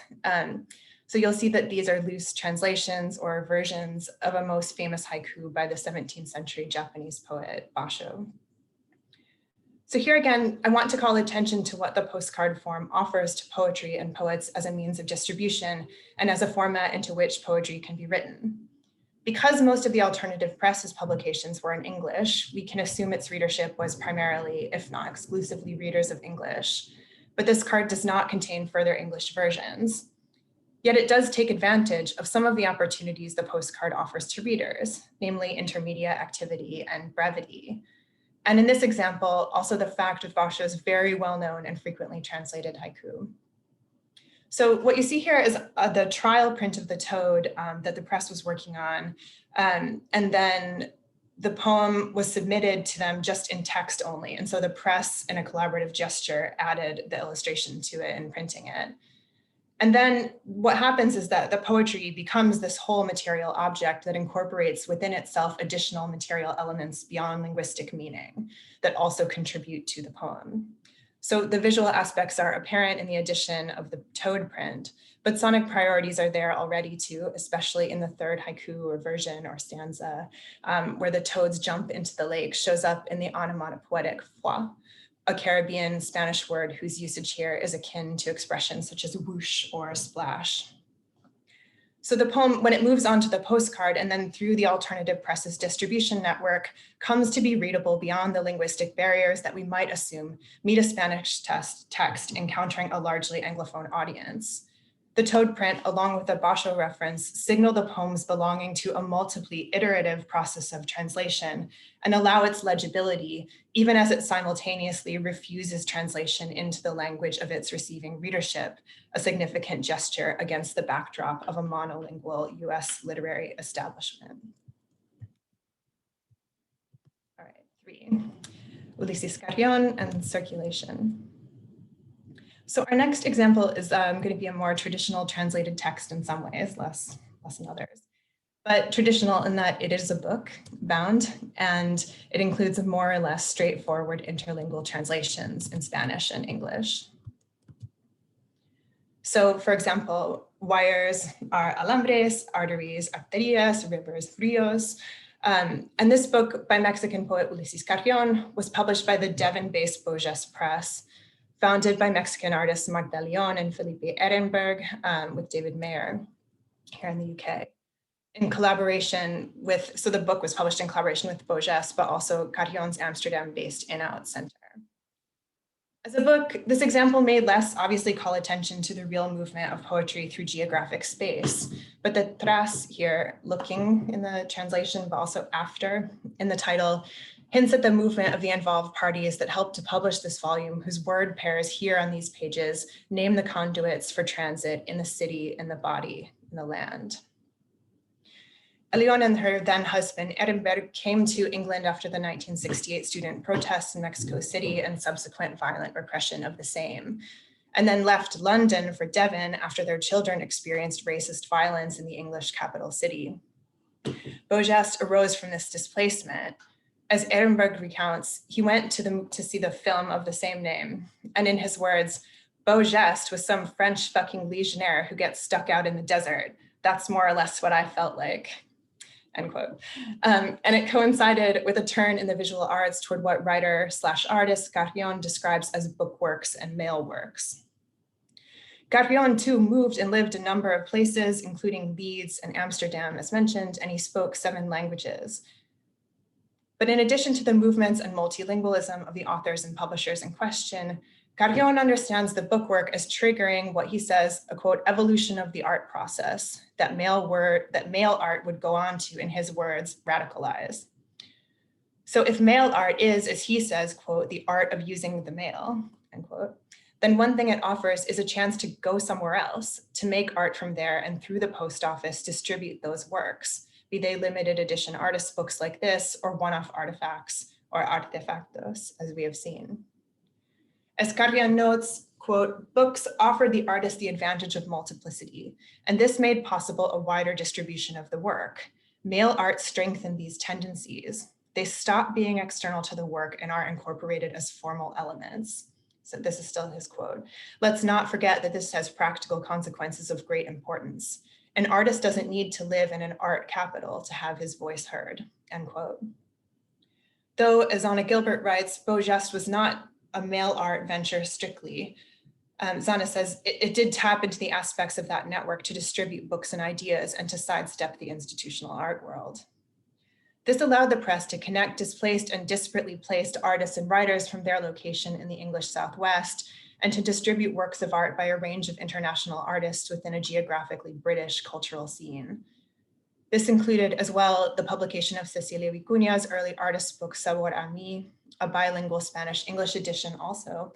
So you'll see that these are loose translations or versions of a most famous haiku by the 17th century Japanese poet Basho. So here again, I want to call attention to what the postcard form offers to poetry and poets as a means of distribution and as a format into which poetry can be written. Because most of the alternative press's publications were in English, we can assume its readership was primarily, if not exclusively, readers of English. But this card does not contain further English versions. Yet it does take advantage of some of the opportunities the postcard offers to readers, namely intermediate activity and brevity. And in this example, also the fact of Basho's very well-known and frequently translated haiku. So what you see here is the trial print of the Toad that the press was working on. And then the poem was submitted to them just in text only. And so the press, in a collaborative gesture, added the illustration to it and printing it. And then what happens is that the poetry becomes this whole material object that incorporates within itself additional material elements beyond linguistic meaning that also contribute to the poem. So the visual aspects are apparent in the addition of the Toad print, but sonic priorities are there already too, especially in the third haiku or version or stanza, where the toads jump into the lake shows up in the onomatopoetic foi, a Caribbean Spanish word whose usage here is akin to expressions such as whoosh or splash. So the poem, when it moves on to the postcard and then through the alternative press's distribution network, comes to be readable beyond the linguistic barriers that we might assume meet a Spanish text encountering a largely Anglophone audience. The Toad print, along with the Basho reference, signal the poem's belonging to a multiply iterative process of translation and allow its legibility, even as it simultaneously refuses translation into the language of its receiving readership, a significant gesture against the backdrop of a monolingual US literary establishment. All right, 3, Ulises Carrión and circulation. So our next example is going to be a more traditional translated text in some ways, less in others, but traditional in that it is a book bound and it includes more or less straightforward interlingual translations in Spanish and English. So for example, wires are alambres, arteries, arterias, rivers, rios. And this book by Mexican poet Ulises Carrión was published by the Devon-based Boges Press, founded by Mexican artists Magda Leon and Felipe Ehrenberg with David Mayer here in the UK. In collaboration with, so the book was published in collaboration with Boges, but also Carrión's Amsterdam-based In-Out Center. As a book, this example may less obviously call attention to the real movement of poetry through geographic space, but the tras here, looking in the translation, but also after in the title, hints at the movement of the involved parties that helped to publish this volume, whose word pairs here on these pages name the conduits for transit in the city, in the body, in the land. Eleonora and her then husband, Ehrenberg, came to England after the 1968 student protests in Mexico City and subsequent violent repression of the same, and then left London for Devon after their children experienced racist violence in the English capital city. Beaugest arose from this displacement. As Ehrenberg recounts, he went to see the film of the same name, and in his words, Beaugest was some French fucking legionnaire who gets stuck out in the desert. That's more or less what I felt like. End quote. And it coincided with a turn in the visual arts toward what writer/artist Carrion describes as bookworks and mail works. Carrion too moved and lived a number of places, including Leeds and Amsterdam, as mentioned, and he spoke 7 languages. But in addition to the movements and multilingualism of the authors and publishers in question, Carrion understands the bookwork as triggering what he says, a quote, evolution of the art process that mail art would go on to, in his words, radicalize. So if mail art is, as he says, quote, the art of using the mail, end quote, then one thing it offers is a chance to go somewhere else, to make art from there and through the post office distribute those works, be they limited edition artist books like this or one-off artifacts or artefactos, as we have seen. As Carrion notes, quote, books offered the artist the advantage of multiplicity, and this made possible a wider distribution of the work. Mail art strengthened these tendencies. They stop being external to the work and are incorporated as formal elements. So this is still his quote. Let's not forget that this has practical consequences of great importance. An artist doesn't need to live in an art capital to have his voice heard, end quote. Though, as Anna Gilbert writes, Beaugest was not a mail art venture strictly. Zana says, it did tap into the aspects of that network to distribute books and ideas and to sidestep the institutional art world. This allowed the press to connect displaced and disparately placed artists and writers from their location in the English Southwest and to distribute works of art by a range of international artists within a geographically British cultural scene. This included as well the publication of Cecilia Vicuña's early artist book Sabor a mí, a bilingual Spanish-English edition also,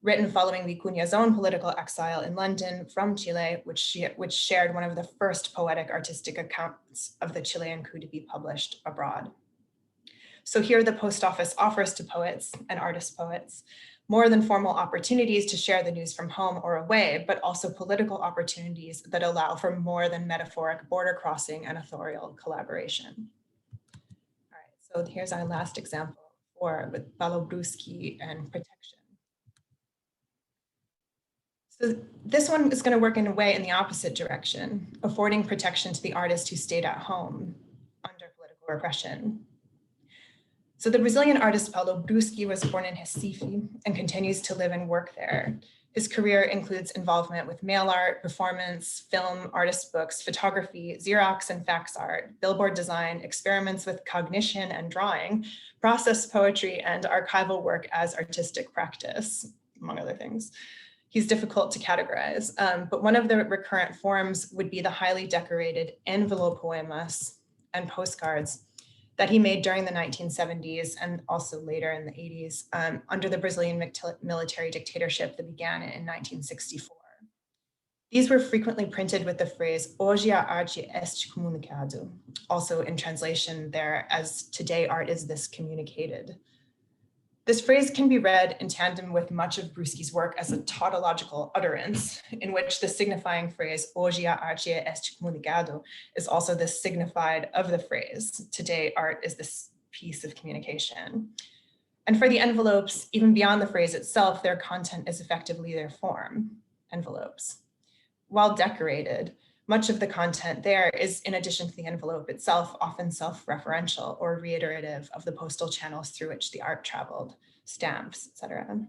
written following Vicuña's own political exile in London from Chile, which shared one of the first poetic artistic accounts of the Chilean coup to be published abroad. So here the post office offers to poets and artist poets more than formal opportunities to share the news from home or away, but also political opportunities that allow for more than metaphoric border crossing and authorial collaboration. All right, so here's our last example with Balobruski and protection. So this one is going to work in a way in the opposite direction, affording protection to the artist who stayed at home under political repression. So the Brazilian artist Paulo Bruschi was born in Recife and continues to live and work there. His career includes involvement with mail art, performance, film, artist books, photography, Xerox and fax art, billboard design, experiments with cognition and drawing, process poetry, and archival work as artistic practice, among other things. He's difficult to categorize, but one of the recurrent forms would be the highly decorated envelope poemas and postcards that he made during the 1970s and also later in the 80s under the Brazilian military dictatorship that began in 1964. These were frequently printed with the phrase "Hoje a arte est comunicado," also in translation there as "today art is this communicated." This phrase can be read in tandem with much of Bruschi's work as a tautological utterance, in which the signifying phrase "Hoje a arte est comunicado" is also the signified of the phrase "today art is this piece of communication." And for the envelopes, even beyond the phrase itself, their content is effectively their form, envelopes. While decorated, much of the content there is, in addition to the envelope itself, often self-referential or reiterative of the postal channels through which the art traveled, stamps, etc.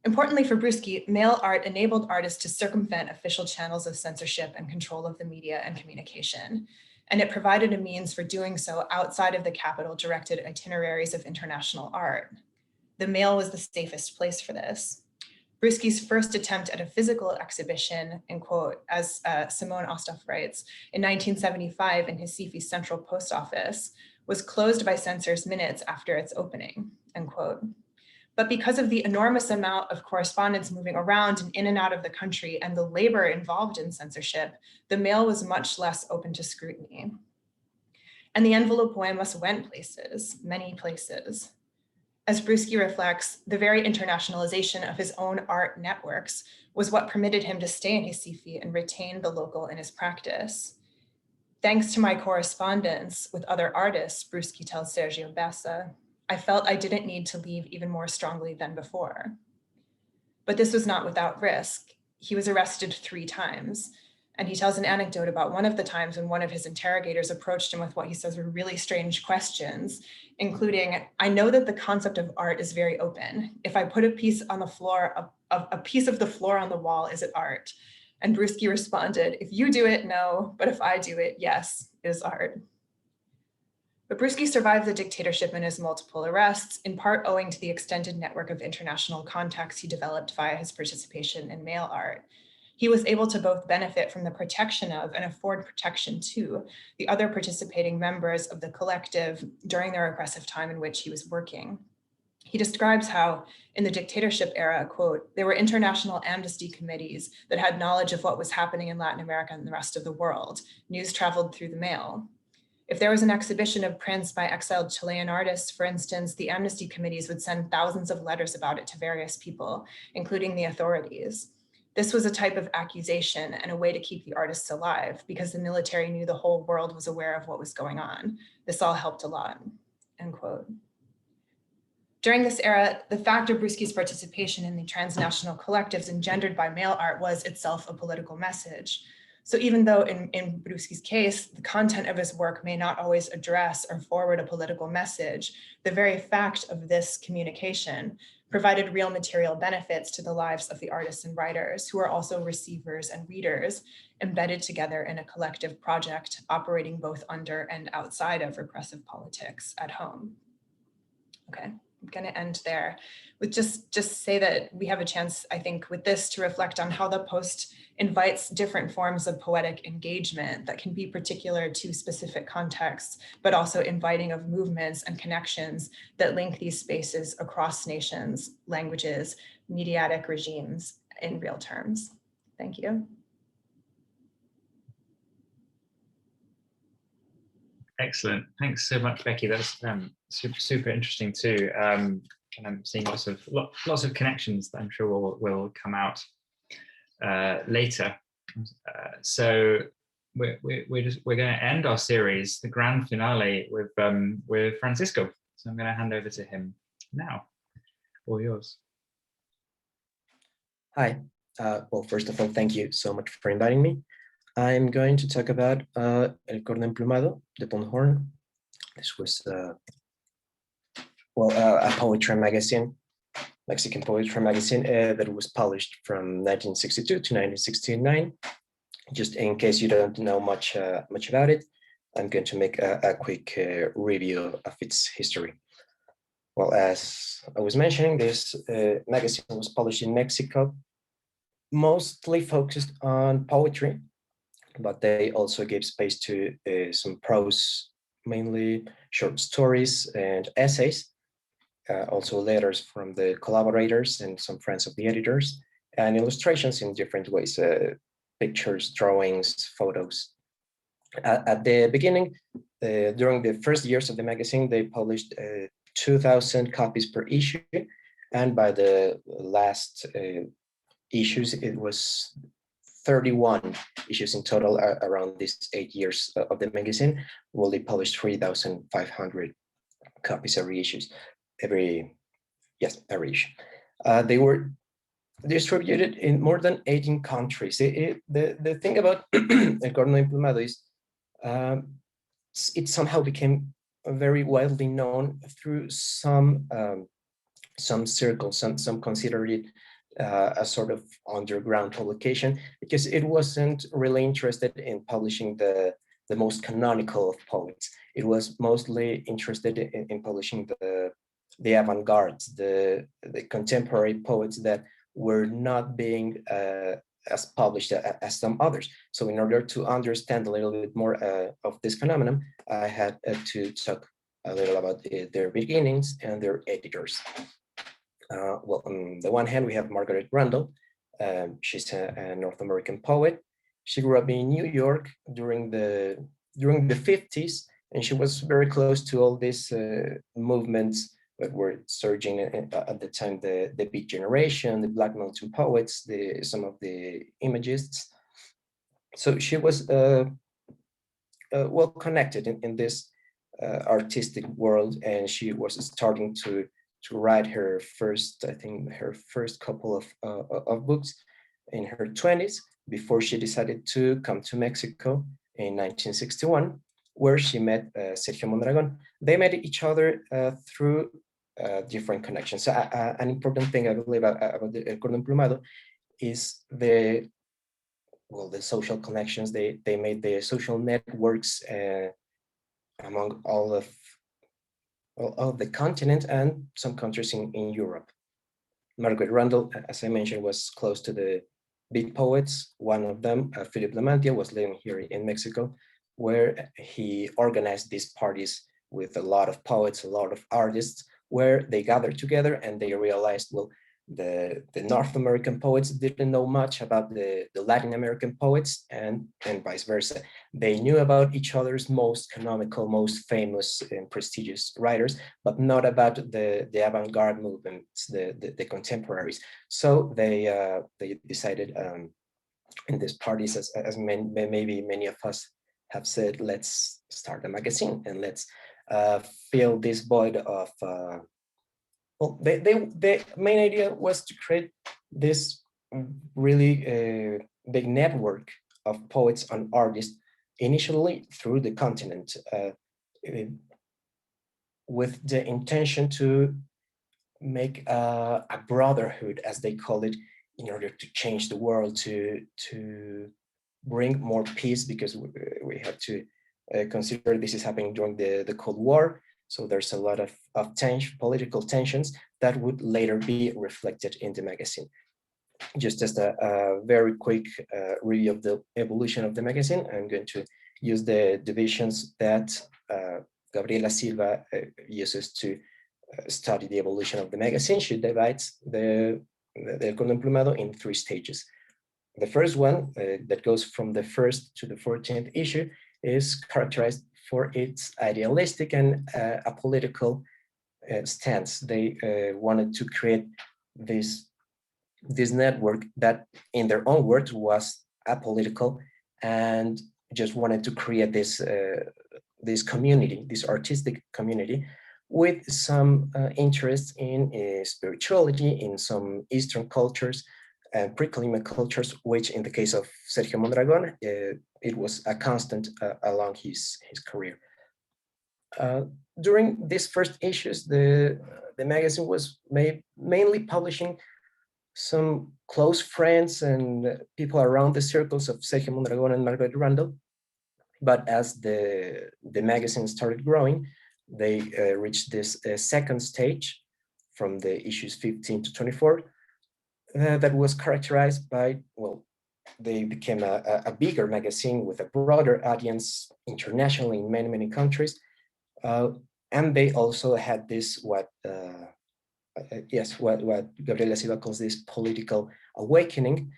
Importantly for Bruschi, mail art enabled artists to circumvent official channels of censorship and control of the media and communication, and it provided a means for doing so outside of the capital-directed itineraries of international art. The mail was the safest place for this. Bruschi's first attempt at a physical exhibition, in quote, as Simone Osthoff writes, in 1975 in Recife Central Post Office, was closed by censors minutes after its opening, end quote. But because of the enormous amount of correspondence moving around and in and out of the country and the labor involved in censorship, the mail was much less open to scrutiny. And the envelope poemas went places, many places. As Bruschi reflects, the very internationalization of his own art networks was what permitted him to stay in Recife and retain the local in his practice. Thanks to my correspondence with other artists, Bruschi tells Sergio Bessa, I felt I didn't need to leave even more strongly than before. But this was not without risk. He was arrested 3 times. And he tells an anecdote about one of the times when one of his interrogators approached him with what he says were really strange questions, including, I know that the concept of art is very open. If I put a piece on the floor, a piece of the floor on the wall, is it art? And Bruschi responded, if you do it, no, but if I do it, yes, it is art. But Bruschi survived the dictatorship and his multiple arrests, in part owing to the extended network of international contacts he developed via his participation in mail art. He was able to both benefit from the protection of and afford protection to the other participating members of the collective during the repressive time in which he was working. He describes how, in the dictatorship era, quote, there were international amnesty committees that had knowledge of what was happening in Latin America and the rest of the world. News traveled through the mail. If there was an exhibition of prints by exiled Chilean artists, for instance, the amnesty committees would send thousands of letters about it to various people, including the authorities. This was a type of accusation and a way to keep the artists alive because the military knew the whole world was aware of what was going on. This all helped a lot, end quote. During this era, the fact of Bruschi's participation in the transnational collectives engendered by mail art was itself a political message. So even though in Bruschi's case, the content of his work may not always address or forward a political message, the very fact of this communication provided real material benefits to the lives of the artists and writers, who are also receivers and readers, embedded together in a collective project operating both under and outside of repressive politics at home. Okay, I'm gonna end there with just say that we have a chance, I think, with this to reflect on how the post invites different forms of poetic engagement that can be particular to specific contexts, but also inviting of movements and connections that link these spaces across nations, languages, mediatic regimes in real terms. Thank you. Excellent. Thanks so much, Becky. That's super interesting too. And I'm seeing lots of connections that I'm sure will come out later. So we're going to end our series, the grand finale, with Francisco. So I'm going to hand over to him now. All yours. Hi. Well, first of all, thank you so much for inviting me. I'm going to talk about El Corno emplumado, the Bone Horn. This was a poetry magazine, Mexican poetry magazine that was published from 1962 to 1969. Just in case you don't know much about it, I'm going to make a quick review of its history. Well, as I was mentioning, this magazine was published in Mexico, mostly focused on poetry, but they also gave space to some prose, mainly short stories and essays, also letters from the collaborators and some friends of the editors, and illustrations in different ways, pictures, drawings, photos. At the beginning, during the first years of the magazine, they published 2,000 copies per issue, and by the last issues, it was 31 issues in total around these 8 years of the magazine. Well, they published 3,500 copies every issue. Every issue. They were distributed in more than 18 countries. The thing about El Corno emplumado is it somehow became very widely known through some circles. Some consider it a sort of underground publication because it wasn't really interested in publishing the most canonical of poets. It was mostly interested in publishing the avant-garde, the contemporary poets that were not being as published as some others. So in order to understand a little bit more of this phenomenon, I had to talk a little about their beginnings and their editors. Well, on the one hand, we have Margaret Randall. She's a North American poet. She grew up in New York during the 50s, and she was very close to all these movements that were surging at the time, the Beat Generation, the Black Mountain Poets, some of the imagists. So she was well connected in this artistic world, and she was starting to write her first, I think, her first couple of books in her 20s before she decided to come to Mexico in 1961, where she met Sergio Mondragon. They met each other through different connections. So an important thing I believe about the Corno emplumado is the social connections. They made the social networks among all of the continent and some countries in Europe. Margaret Randall, as I mentioned, was close to the big poets. One of them, Philip Lamantia, was living here in Mexico, where he organized these parties with a lot of poets, a lot of artists, where they gathered together and they realized, well, the North American poets didn't know much about the Latin American poets, and vice versa. They knew about each other's most canonical, most famous and prestigious writers, but not about the avant-garde movements, the contemporaries. So they decided in these parties, as maybe many of us have said, let's start a magazine and let's fill this void of well, the main idea was to create this really big network of poets and artists, initially through the continent, with the intention to make a brotherhood, as they call it, in order to change the world, to bring more peace, because we have to consider this is happening during the Cold War. So there's a lot of political tensions that would later be reflected in the magazine. Just as a very quick review of the evolution of the magazine, I'm going to use the divisions that Gabriela Silva uses to study the evolution of the magazine. She divides the Corno emplumado in 3 stages. The first one, that goes from the 1st to the 14th issue, is characterized for its idealistic and apolitical stance. They wanted to create this network that, in their own words, was apolitical, and just wanted to create this community, this artistic community, with some interest in spirituality, in some Eastern cultures and pre-colonial cultures, which in the case of Sergio Mondragon, it was a constant along his career. During these first issues, the magazine was mainly publishing some close friends and people around the circles of Sergio Mondragon and Margaret Randall. But as the magazine started growing, they reached this second stage from the issues 15 to 24 that was characterized by, well, they became a bigger magazine with a broader audience internationally in many countries. And they also had this, what Gabriela Silva calls this political awakening,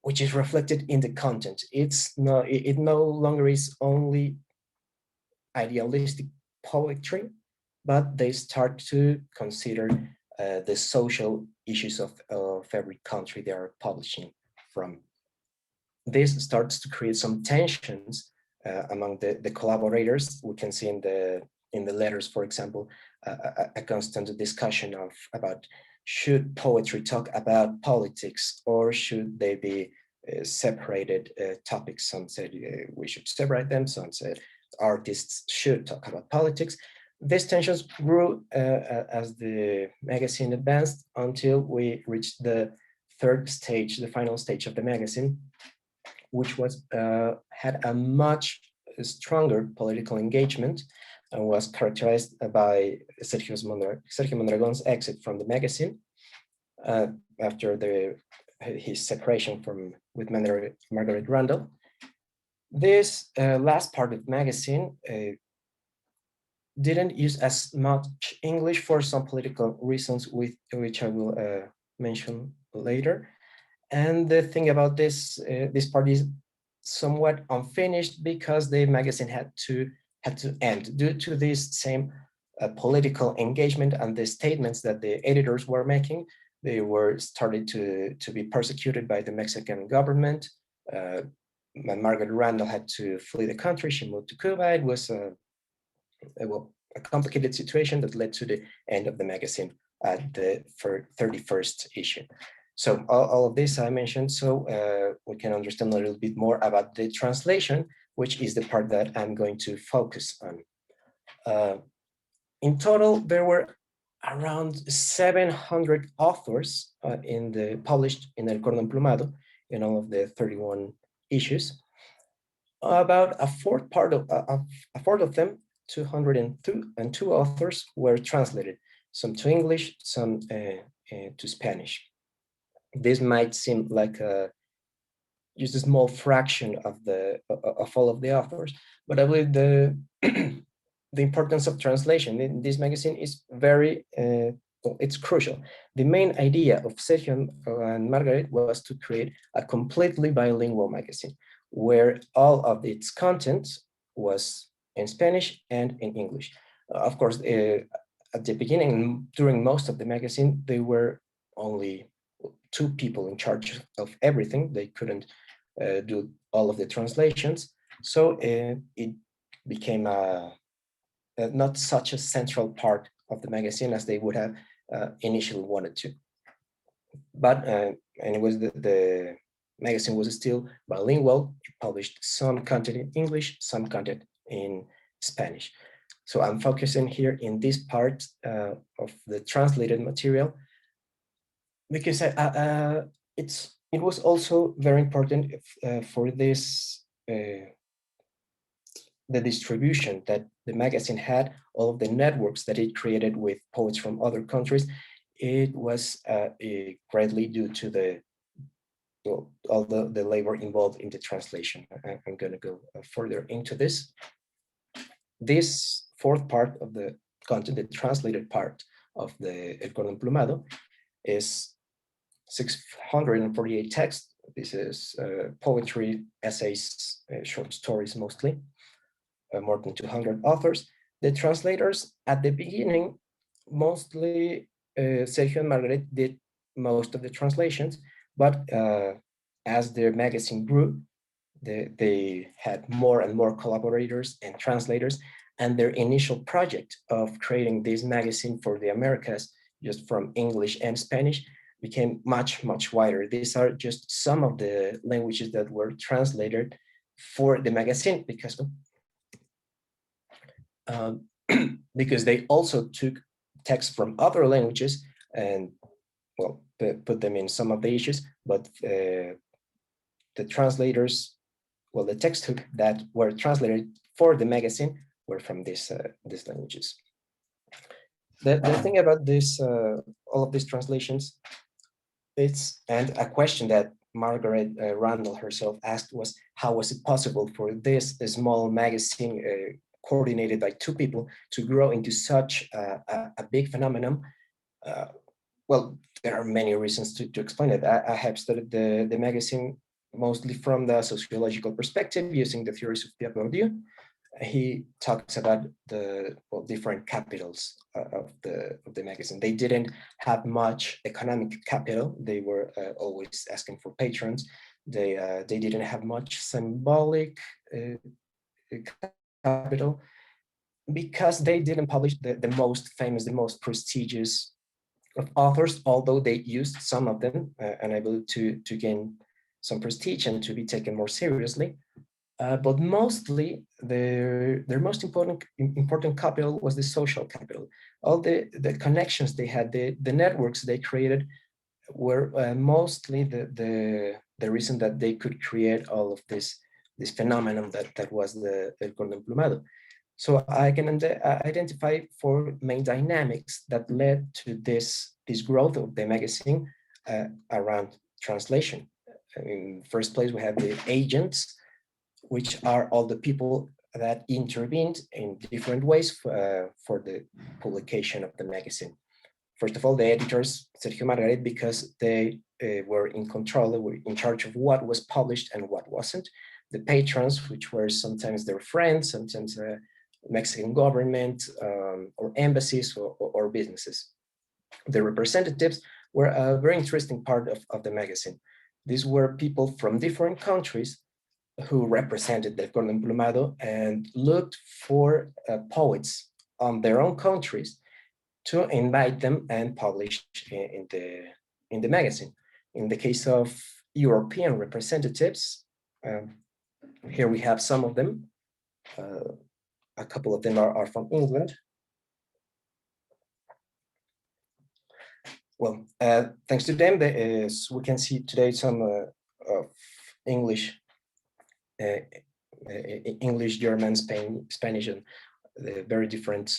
which is reflected in the content. It no longer is only idealistic poetry, but they start to consider the social issues of every country they are publishing from. This starts to create some tensions among the collaborators. We can see in the letters, for example, a constant discussion about should poetry talk about politics, or should they be separated topics. Some said we should separate them, some said artists should talk about politics. These tensions grew as the magazine advanced until we reached the third stage, the final stage of the magazine, which was had a much stronger political engagement and was characterized by Sergio Mondragon's exit from the magazine after his separation with Margaret Randall. This last part of the magazine didn't use as much English for some political reasons, which I will mention later. And the thing about this part is somewhat unfinished because the magazine had to end due to this same political engagement and the statements that the editors were making. They were started to be persecuted by the Mexican government. Margaret Randall had to flee the country. She moved to Cuba. It was a complicated situation that led to the end of the magazine at the 31st issue. So all of this I mentioned, so we can understand a little bit more about the translation, which is the part that I'm going to focus on. In total, there were around 700 authors published in El Corno emplumado in all of the 31 issues. About a fourth of them, 202 authors, were translated, some to English, some to Spanish. This might seem like just a small fraction of all of the authors, but I believe the importance of translation in this magazine is very it's crucial. The main idea of Sergio and Margaret was to create a completely bilingual magazine where all of its content was in Spanish and in English. Of course, at the beginning, during most of the magazine, there were only 2 people in charge of everything. They couldn't do all of the translations. So it became not such a central part of the magazine as they would have initially wanted to. But, and it was the magazine was still bilingual. It published some content in English, some content in Spanish. So I'm focusing here in this part of the translated material because it was also very important for this the distribution that the magazine had, all of the networks that it created with poets from other countries. It was greatly due to all the labor involved in the translation. I'm going to go further into this. This fourth part of the content, the translated part of the El Corno emplumado, is 648 texts. This is poetry, essays, short stories mostly, more than 200 authors. The translators at the beginning, mostly Sergio and Margaret did most of the translations, but as their magazine grew, they had more and more collaborators and translators, and their initial project of creating this magazine for the Americas, just from English and Spanish, became much, much wider. These are just some of the languages that were translated for the magazine because they also took texts from other languages and, well, put them in some of the issues, but the translators, well, the texts that were translated for the magazine were from these languages. The thing about this, all of these translations, and a question that Margaret Randall herself asked was, how was it possible for this small magazine coordinated by 2 people to grow into such a big phenomenon? Well, there are many reasons to explain it. I have studied the magazine mostly from the sociological perspective, using the theories of Pierre Bourdieu. He talks about the different capitals of the magazine. They didn't have much economic capital. They were always asking for patrons. They didn't have much symbolic capital because they didn't publish the most famous, the most prestigious of authors, although they used some of them and able to gain some prestige and to be taken more seriously. But mostly their most important capital was the social capital. All the connections they had, the networks they created were mostly the reason that they could create all of this phenomenon that was the El Corno emplumado. So I can identify 4 main dynamics that led to this growth of the magazine around translation. In first place, we have the agents, which are all the people that intervened in different ways for the publication of the magazine. First of all, the editors, Sergio Margaret, because they were in control, they were in charge of what was published and what wasn't. The patrons, which were sometimes their friends, sometimes the Mexican government or embassies or businesses. The representatives were a very interesting part of the magazine. These were people from different countries who represented the Corno emplumado and looked for poets on their own countries to invite them and publish in the magazine. In the case of European representatives, here we have some of them. A couple of them are from England. Well, thanks to them, we can see today some of English, German, Spanish, and very different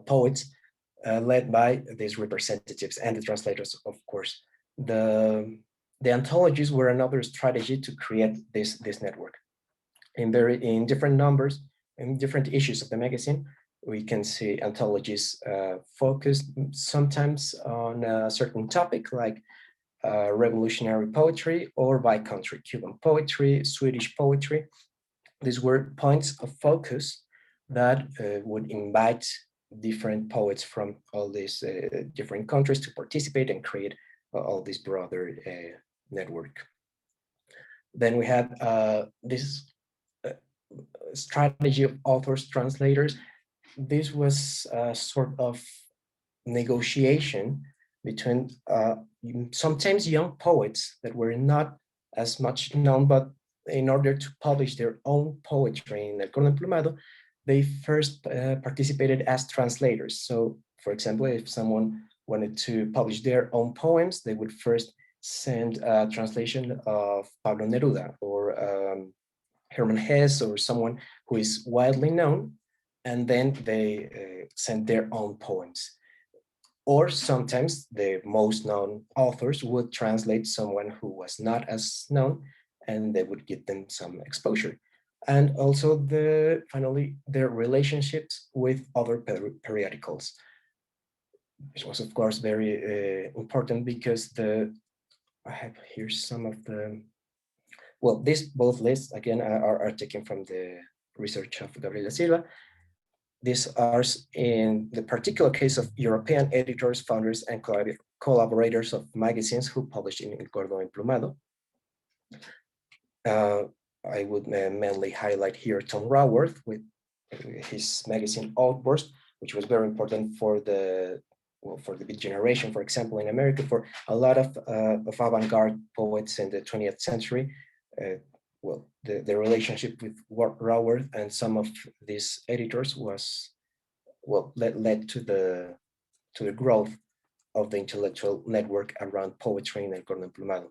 poets led by these representatives and the translators, of course. The anthologies were another strategy to create this network. In different numbers, in different issues of the magazine, we can see anthologies focused sometimes on a certain topic, like revolutionary poetry, or by country, Cuban poetry, Swedish poetry. These were points of focus that would invite different poets from all these different countries to participate and create all this broader network. Then we had this strategy of authors, translators. This was a sort of negotiation between sometimes young poets that were not as much known, but in order to publish their own poetry in El Corno emplumado, they first participated as translators. So, for example, if someone wanted to publish their own poems, they would first send a translation of Pablo Neruda or Hermann Hesse or someone who is widely known, and then they send their own poems. Or sometimes the most known authors would translate someone who was not as known, and they would give them some exposure. And also finally, their relationships with other periodicals. This was, of course, very important because I have here some of the, well, both lists, again, are taken from the research of Gabriela Silva. These are in the particular case of European editors, founders, and collaborators of magazines who published in El Corno emplumado. I would mainly highlight here Tom Raworth with his magazine Outburst, which was very important for the beat generation, for example, in America, for a lot of avant-garde poets in the 20th century. Well, the relationship with Raworth and some of these editors was, well, led to the growth of the intellectual network around poetry in El Corno emplumado.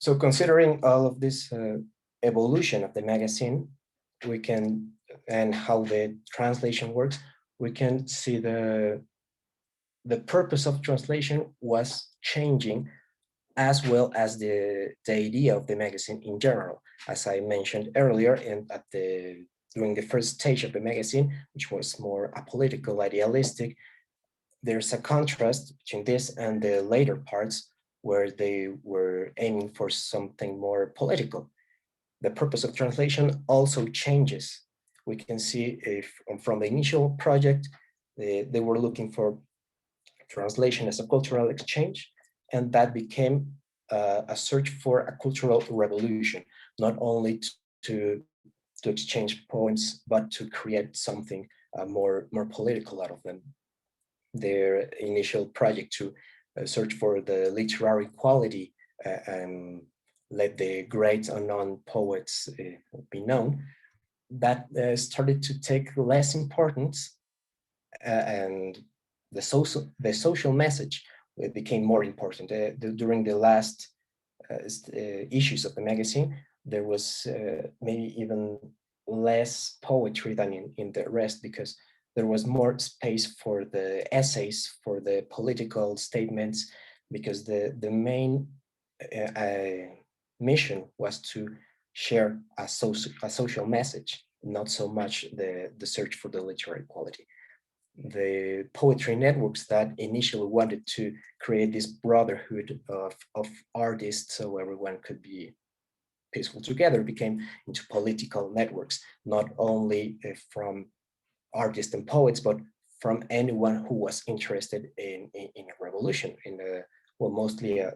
So considering all of this evolution of the magazine, we can, and how the translation works, we can see the purpose of translation was changing, as well as the idea of the magazine in general. As I mentioned earlier, and during the first stage of the magazine, which was more apolitical, idealistic, there's a contrast between this and the later parts where they were aiming for something more political. The purpose of translation also changes. We can see from the initial project, they were looking for translation as a cultural exchange, and that became a search for a cultural revolution, not only to exchange poems, but to create something more political out of them. Their initial project to search for the literary quality and let the great unknown poets be known, that started to take less importance, and the social message became more important. During the last issues of the magazine, there was maybe even less poetry than in the rest, because there was more space for the essays, for the political statements, because the main mission was to share a social message, not so much the search for the literary quality. The poetry networks that initially wanted to create this brotherhood of artists so everyone could be peaceful together became into political networks, not only from artists and poets, but from anyone who was interested in a revolution, in a, well, mostly a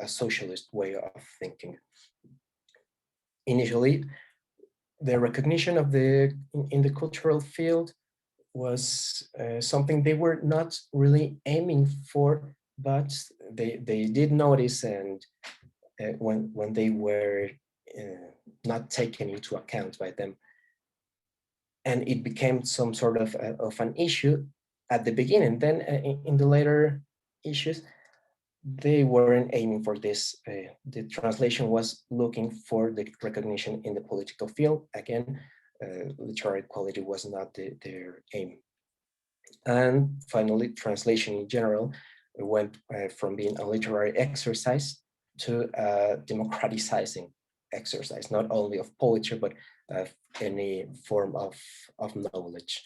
socialist way of thinking. Initially, the recognition of in the cultural field was something they were not really aiming for, but they did notice, and when they were not taken into account by them, and it became some sort of an issue at the beginning. Then in the later issues, they weren't aiming for this. The translation was looking for the recognition in the political field. Again, literary quality was not their aim. And finally, translation in general went from being a literary exercise to a democratizing exercise, not only of poetry, but any form of knowledge.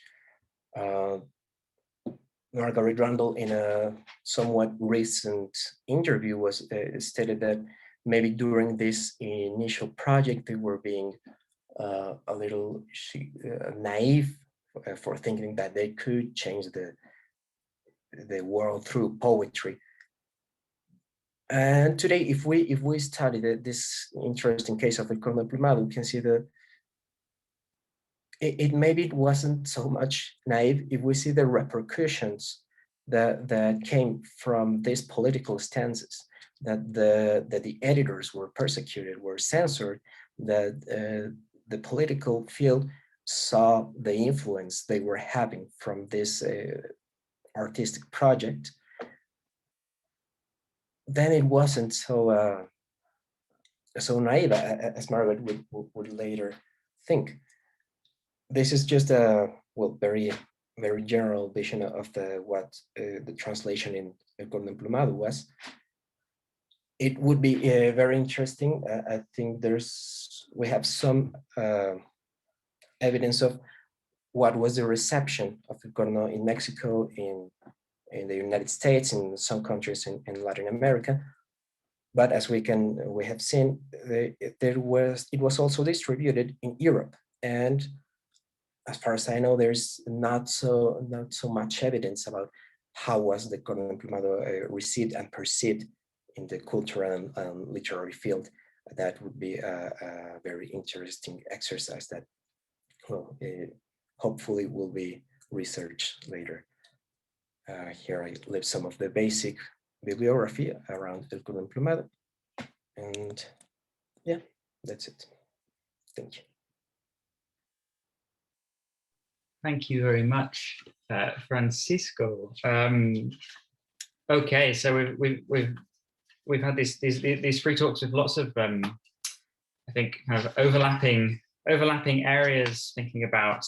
Margaret Randall, in a somewhat recent interview, was stated that maybe during this initial project, they were being a little naive for thinking that they could change the world through poetry. And today, if we study this interesting case of El Corno emplumado, we can see that it maybe it wasn't so much naive if we see the repercussions that came from these political stances, that the editors were persecuted, were censored, that the political field saw the influence they were having from this artistic project. Then it wasn't so so naive as Margaret would later think. This is just a very general vision of what the translation in El Corno emplumado was. It would be very interesting. I think we have some evidence of what was the reception of El Corno in Mexico, in the United States, in some countries in Latin America. But as we have seen, it was also distributed in Europe. And as far as I know, there's not so much evidence about how was the Corno emplumado received and perceived in the cultural and literary field. That would be a very interesting exercise that, hopefully will be researched later. Here I leave some of the basic bibliography around El Corno emplumado. And yeah, that's it. Thank you. Thank you very much, Francisco. Okay, so we've had these free talks with lots of I think kind of overlapping areas, thinking about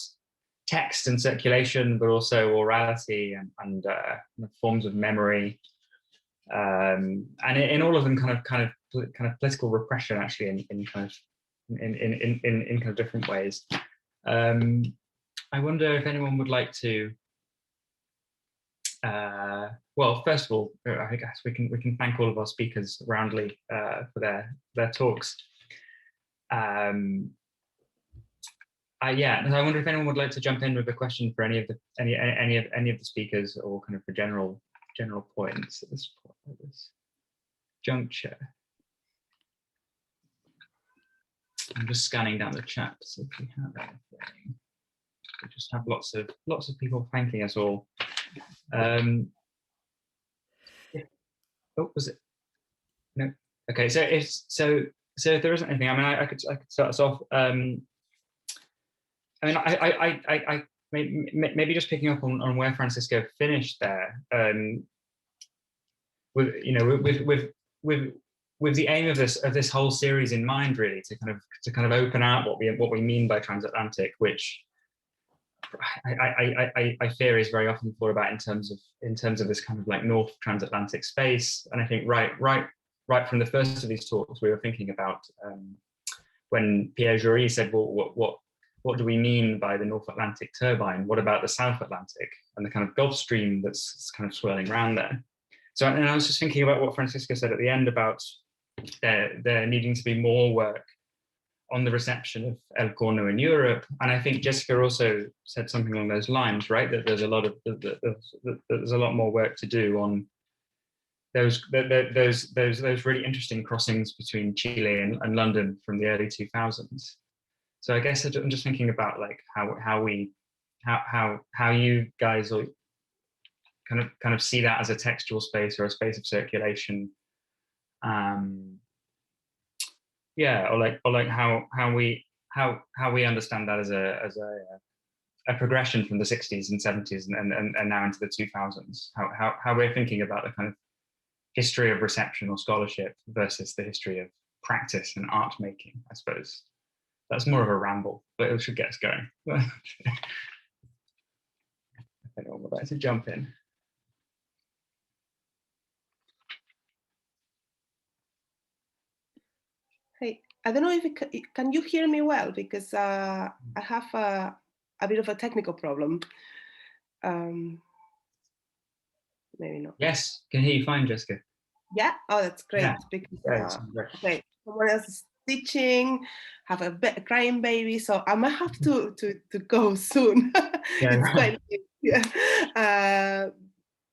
text and circulation, but also orality and forms of memory, and in all of them kind of political repression, actually, in kind of different ways. I wonder if anyone would like to. Well, first of all, I guess we can thank all of our speakers roundly for their talks. Yeah, and I wonder if anyone would like to jump in with a question for any of the speakers, or kind of for general points at this juncture. I'm just scanning down the chat to see if we have anything. We just have lots of people thanking us all. Oh, was it? No. Okay. So if there isn't anything, I mean, I could start us off. I mean, I maybe just picking up on where Francisco finished there. With the aim of this whole series in mind, really, to kind of open out what we mean by transatlantic, which I fear is very often thought about in terms of this kind of like North transatlantic space. And I think right from the first of these talks, we were thinking about when Pierre Jory said, well, what do we mean by the North Atlantic turbine? What about the South Atlantic and the kind of Gulf Stream that's kind of swirling around there? So, and I was just thinking about what Francisca said at the end about there needing to be more work on the reception of El Corno in Europe. And I think Jèssica also said something along those lines, right? That there's a lot more work to do on those really interesting crossings between Chile and London from the early 2000s. So I guess I'm just thinking about like how you guys kind of see that as a textual space or a space of circulation. Yeah, or like how we understand that as a progression from the 60s and 70s and now into the 2000s. How we're thinking about the kind of history of reception or scholarship versus the history of practice and art making, I suppose. That's more of a ramble, but it should get us going. If anyone would like to jump in. Hey, I don't know if can you hear me well, because I have a bit of a technical problem. Maybe not. Yes, can hear you fine, Jèssica. Yeah. Oh, that's great. Yeah. Because okay, someone else is teaching, have a crying baby, so I might have to go soon. Yeah. It's quite late. Yeah.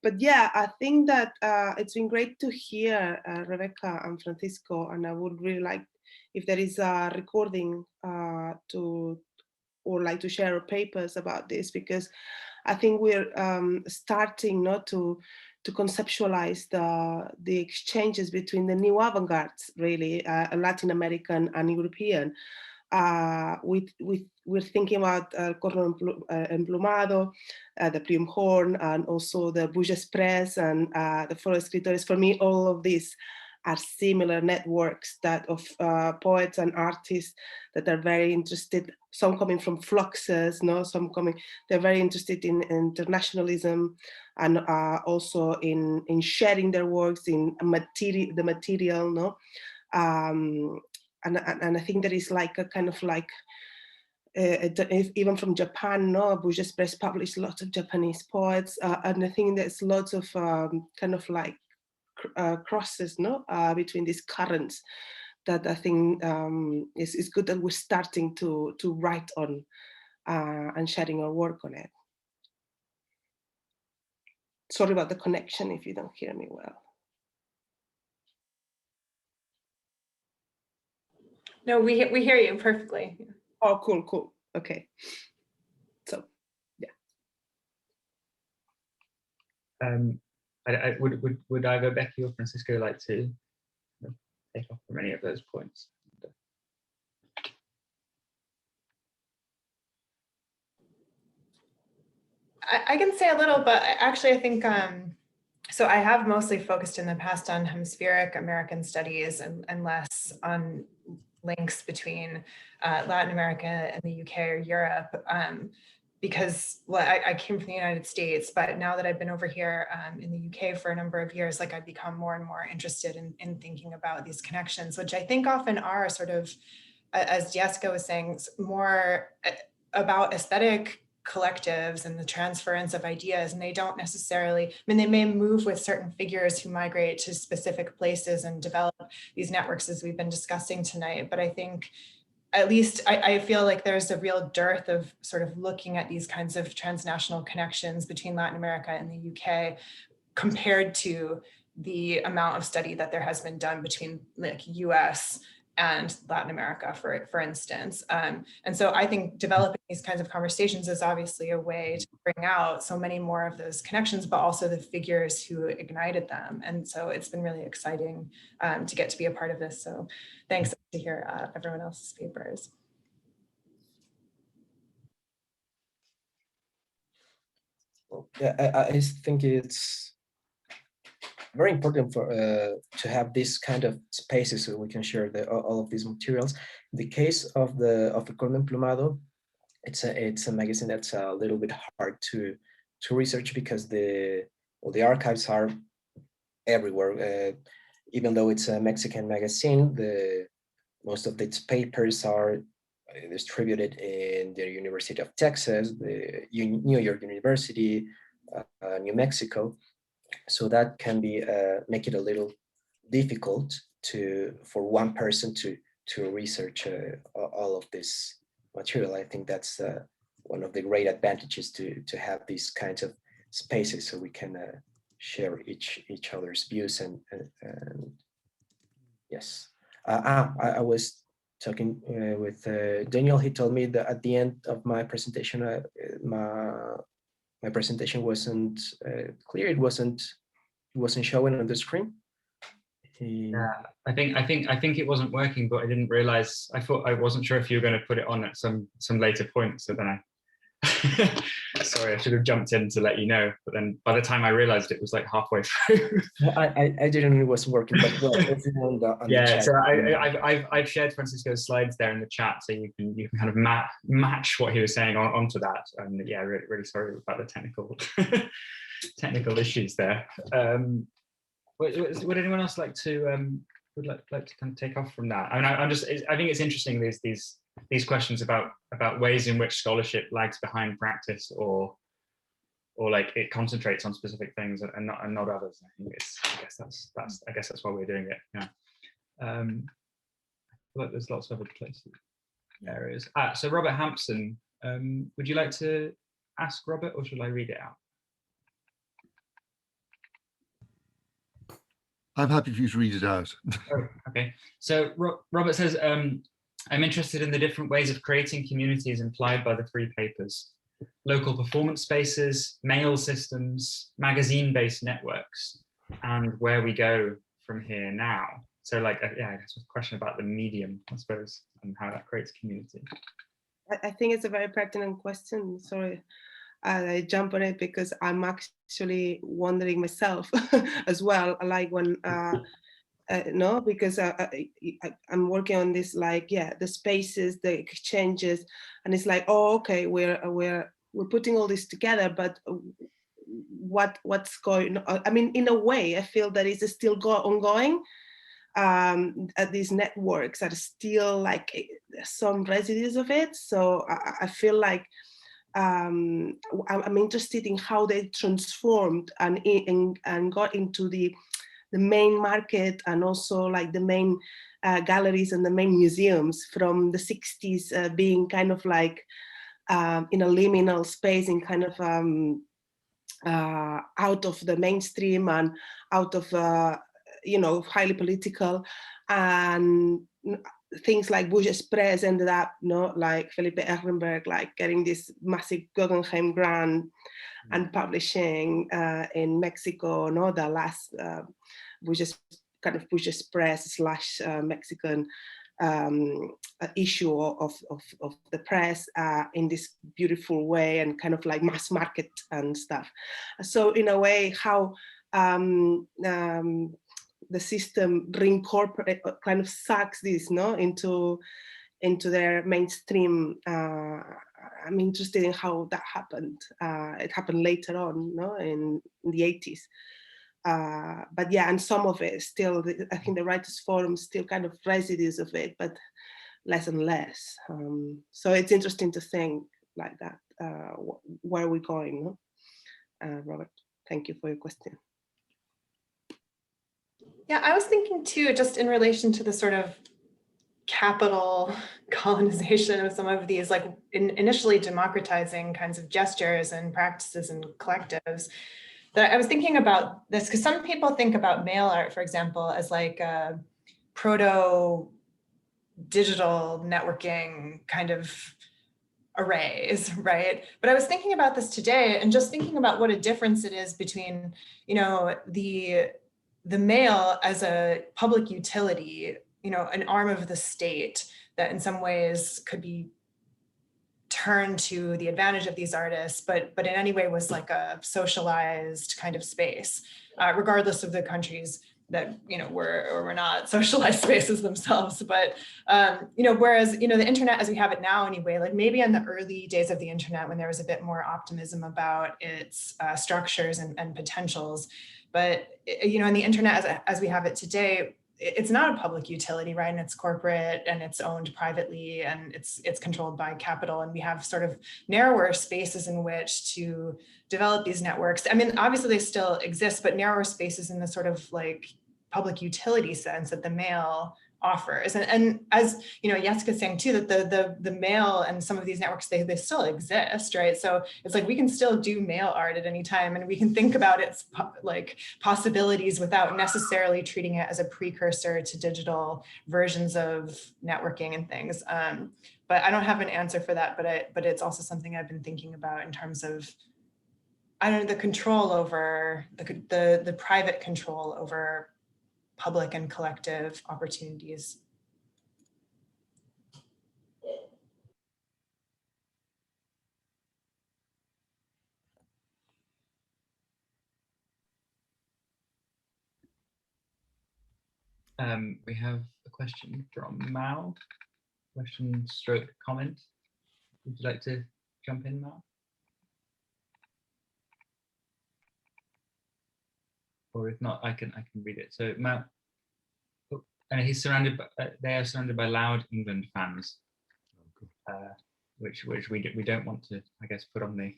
But yeah, I think that it's been great to hear Rebecca and Francisco, and I would really like if there is a recording to share papers about this, because I think we're starting to conceptualize the exchanges between the new avant-gardes, really, Latin American and European. We're thinking about Corno emplumado, the Plume horn, and also the Bouge Express and the Foro Escritores. For me, all of these are similar networks that of poets and artists that are very interested, some coming from fluxes, they're very interested in internationalism and also in sharing their works, in the material, and I think there is like a kind of like, even from Japan, Bouge Express published lots of Japanese poets, and I think there's lots of kind of like crosses between these currents that I think is good that we're starting to write on and sharing our work on it. Sorry about the connection if you don't hear me well. No, we hear you perfectly. Oh, cool. Okay. So, yeah. Would either Becky or Francisco like to take off from any of those points? I can say a little, but actually I think, so I have mostly focused in the past on hemispheric American studies and less on links between Latin America and the UK or Europe, because I came from the United States, but now that I've been over here in the UK for a number of years, like I've become more and more interested in thinking about these connections, which I think often are sort of, as Jèssica was saying, more about aesthetic collectives and the transference of ideas, and they don't necessarily, I mean, they may move with certain figures who migrate to specific places and develop these networks as we've been discussing tonight. But I think, at least I feel like there's a real dearth of sort of looking at these kinds of transnational connections between Latin America and the UK compared to the amount of study that there has been done between like US and Latin America, for instance. And so I think developing these kinds of conversations is obviously a way to bring out so many more of those connections, but also the figures who ignited them. And so it's been really exciting to get to be a part of this. So thanks to hear everyone else's papers. Yeah, I think it's very important for to have this kind of spaces so we can share all of these materials. In the case of the Corno emplumado, it's a magazine that's a little bit hard to research because the archives are everywhere. Even though it's a Mexican magazine, the most of its papers are distributed in the University of Texas, the New York University, New Mexico. So that can be make it a little difficult for one person to research all of this material. I think that's one of the great advantages to have these kinds of spaces, so we can share each other's views and yes. I was talking with Daniel. He told me that at the end of my presentation, my presentation wasn't clear. It wasn't showing on the screen. Yeah, I think it wasn't working, but I didn't realize. I wasn't sure if you were going to put it on at some later point. So then sorry, I should have jumped in to let you know. But then by the time I realized, it was like halfway through. I didn't know it was working, but well, it's on the chat. So I've shared Francisco's slides there in the chat, so you can kind of match what he was saying onto that. And yeah, really sorry about the technical issues there. Would anyone else like to would like to kind of take off from that? I mean, I think it's interesting these questions about ways in which scholarship lags behind practice, or like it concentrates on specific things and not others. I guess that's why we're doing it. Yeah. But there's lots of other places, areas. So Robert Hampson, would you like to ask Robert, or should I read it out? I'm happy for you to read it out. Oh, okay. So Robert says, I'm interested in the different ways of creating communities implied by the three papers: local performance spaces, mail systems, magazine-based networks, and where we go from here now. So like, yeah, I guess a question about the medium, I suppose, and how that creates community. I think it's a very pertinent question. Sorry, I jump on it because I'm actually wondering myself as well. Like when, no, because I'm working on this, like, yeah, the spaces, the exchanges, and it's like, oh, okay, we're putting all this together, but what's going on? I mean, in a way, I feel that it's still ongoing. These networks are still like some residues of it. So I feel like I'm interested in how they transformed and got into the main market, and also like the main galleries and the main museums from the 60s, being kind of like in a liminal space, in kind of out of the mainstream and out of highly political, and things like Bourgeois Press ended up, like Felipe Ehrenberg, like getting this massive Guggenheim grant and publishing in Mexico, the last Bourgeois Press / Mexican issue of the press in this beautiful way, and kind of like mass market and stuff. So in a way, how the system reincorporate, kind of sucks this into their mainstream. I'm interested in how that happened. It happened later on, in the 80s. But yeah, and some of it still, I think the Writers' Forum still kind of residues of it, but less and less. So it's interesting to think like that. Where are we going? Robert, thank you for your question. Yeah, I was thinking too, just in relation to the sort of capital colonization of some of these, like initially democratizing kinds of gestures and practices and collectives, that I was thinking about this, because some people think about mail art, for example, as like a proto-digital networking kind of arrays, right? But I was thinking about this today, and just thinking about what a difference it is between, the mail as a public utility, an arm of the state that in some ways could be turned to the advantage of these artists, but in any way was like a socialized kind of space, regardless of the countries that were or were not socialized spaces themselves. But whereas the internet as we have it now anyway, like maybe in the early days of the internet when there was a bit more optimism about its structures and potentials, but in the internet as we have it today, it's not a public utility, right? And it's corporate and it's owned privately and it's controlled by capital. And we have sort of narrower spaces in which to develop these networks. I mean, obviously they still exist, but narrower spaces in the sort of like public utility sense that the mail offers. And as you know, Jèssica's saying too, that the mail and some of these networks, they still exist, right? So it's like we can still do mail art at any time, and we can think about its like possibilities without necessarily treating it as a precursor to digital versions of networking and things. But I don't have an answer for that, but it's also something I've been thinking about in terms of, I don't know, the control over the private control over public and collective opportunities. We have a question from Mao. Question stroke comment. Would you like to jump in, Mao? Or if not, I can read it. So Mao, and he's surrounded by, they are surrounded by loud England fans, which we don't want to, I guess, put on the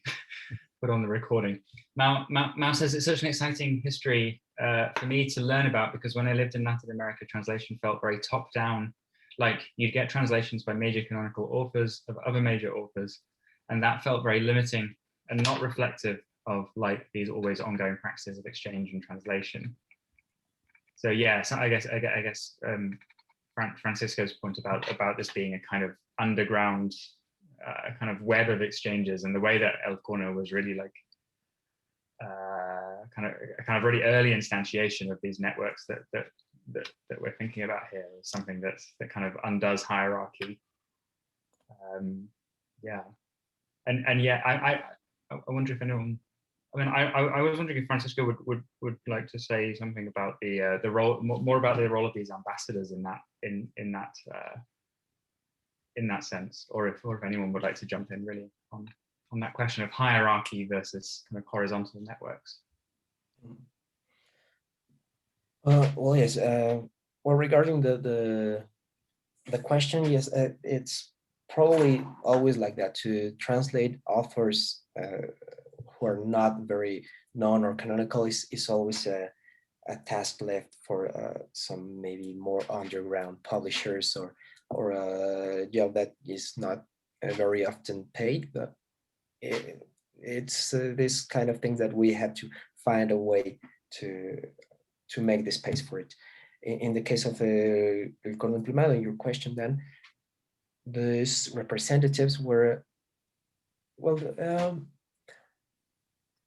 put on the recording. Mao says it's such an exciting history for me to learn about, because when I lived in Latin America, translation felt very top down. Like you'd get translations by major canonical authors of other major authors, and that felt very limiting and not reflective of like these always ongoing practices of exchange and translation. So yeah, so I guess Francisco's point about this being a kind of underground kind of web of exchanges, and the way that El Corno was really like kind of really early instantiation of these networks that we're thinking about here is something that kind of undoes hierarchy. Yeah, and yeah, I wonder if anyone. I mean, I was wondering if Francisco would like to say something about the role, more about the role of these ambassadors in that sense, or if anyone would like to jump in really on that question of hierarchy versus kind of horizontal networks. Well, yes. Well, regarding the question, yes, it's probably always like that. To translate authors who are not very known or canonical is always a task left for some maybe more underground publishers or a job that is not very often paid, but it's this kind of thing that we have to find a way to make the space for it. In the case of El Corno emplumado, in your question, then these representatives were, well,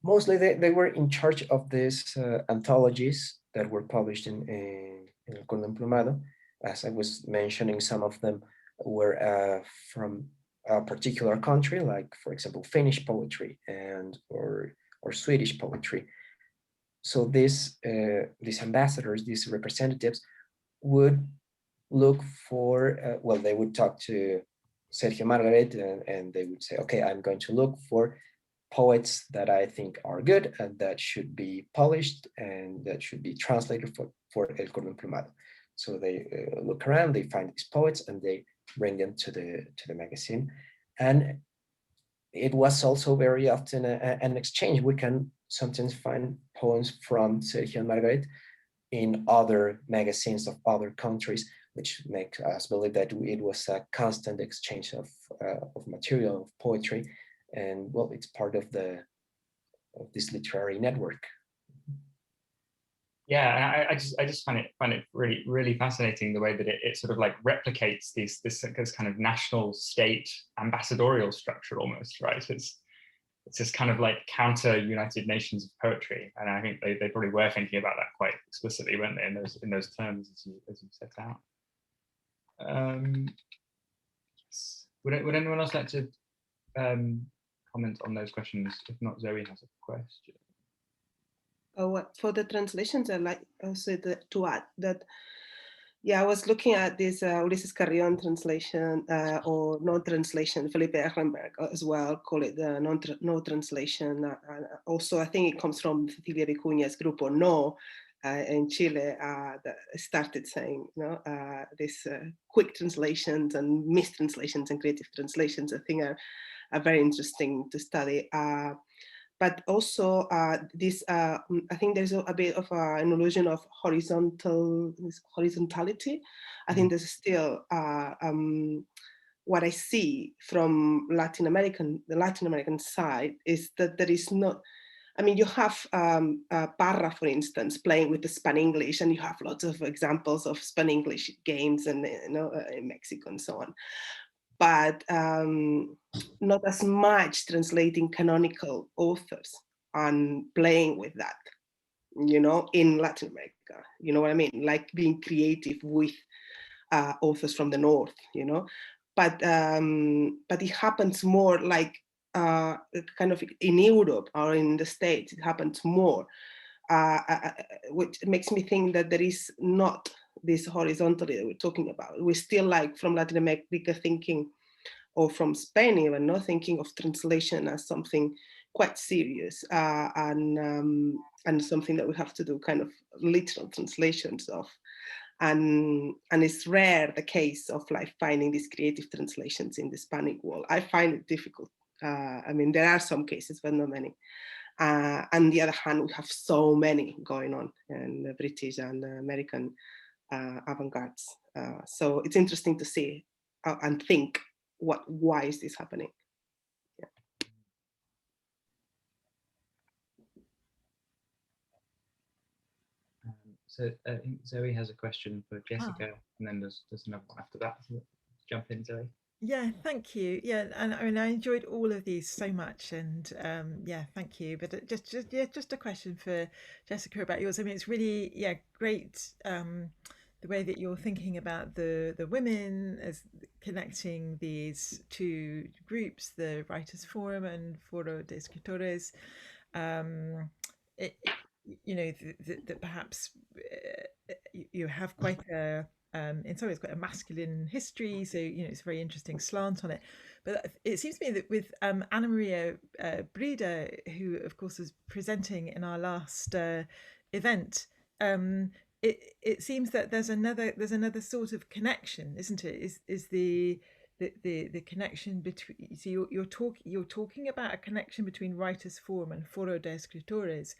mostly they were in charge of these anthologies that were published in El Corno emplumado. As I was mentioning, some of them were from a particular country, like, for example, Finnish poetry or Swedish poetry. So these ambassadors, these representatives, would look for, well, they would talk to Sergio Margaret, and they would say, okay, I'm going to look for poets that I think are good and that should be published and that should be translated for El Corno emplumado. So they look around, they find these poets, and they bring them to the magazine. And it was also very often an exchange. We can sometimes find poems from Sergio and Margaret in other magazines of other countries, which makes us believe that it was a constant exchange of material, of poetry, and well, it's part of this literary network. Yeah, I just find it really, really fascinating the way that it sort of like replicates this kind of national state ambassadorial structure almost, right? It's this kind of like counter United Nations of poetry, and I think they probably were thinking about that quite explicitly, weren't they, in those terms as you set out. Would anyone else like to comment on those questions? If not, Zoe has a question. For the translations, I like also to add that, yeah, I was looking at this Ulises Carrión translation or no translation. Felipe Ehrenberg as well call it the no translation. Also, I think it comes from Cecilia Vicuña's Grupo No, in Chile that started saying, these quick translations and mistranslations and creative translations, I think are very interesting to study. But also this, I think there's a bit of an illusion of horizontality. I think there's still what I see from the Latin American side is that there is not, I mean, you have Parra, for instance, playing with the Span-English, and you have lots of examples of Span-English games and in Mexico and so on. But not as much translating canonical authors and playing with that, in Latin America. You know what I mean? Like being creative with authors from the north, But it happens more like kind of in Europe or in the States. It happens more, which makes me think that there is not this horizontally that we're talking about. We're still like from Latin America thinking, or from Spain even, not thinking of translation as something quite serious and something that we have to do kind of literal translations of. And it's rare the case of like finding these creative translations in the Hispanic world. I find it difficult. I mean, there are some cases, but not many. On the other hand, we have so many going on in the British and the American avant-gardes. So it's interesting to see and think, why is this happening? Yeah. So I think Zoe has a question for Jèssica, and then there's another one after that. So jump in, Zoe. Yeah, thank you. Yeah, and I mean, I enjoyed all of these so much, and yeah, thank you. But just a question for Jèssica about yours. I mean, it's really great the way that you're thinking about the women as connecting these two groups, the Writers' Forum and Foro de Escritores. That perhaps you have quite a in some ways quite a masculine history, so it's a very interesting slant on it. But it seems to me that with Anna Maria Brida, who of course was presenting in our last event, it seems that there's another sort of connection, isn't it? Is the connection between, so you're talking about a connection between Writers' Forum and Foro de Escritores,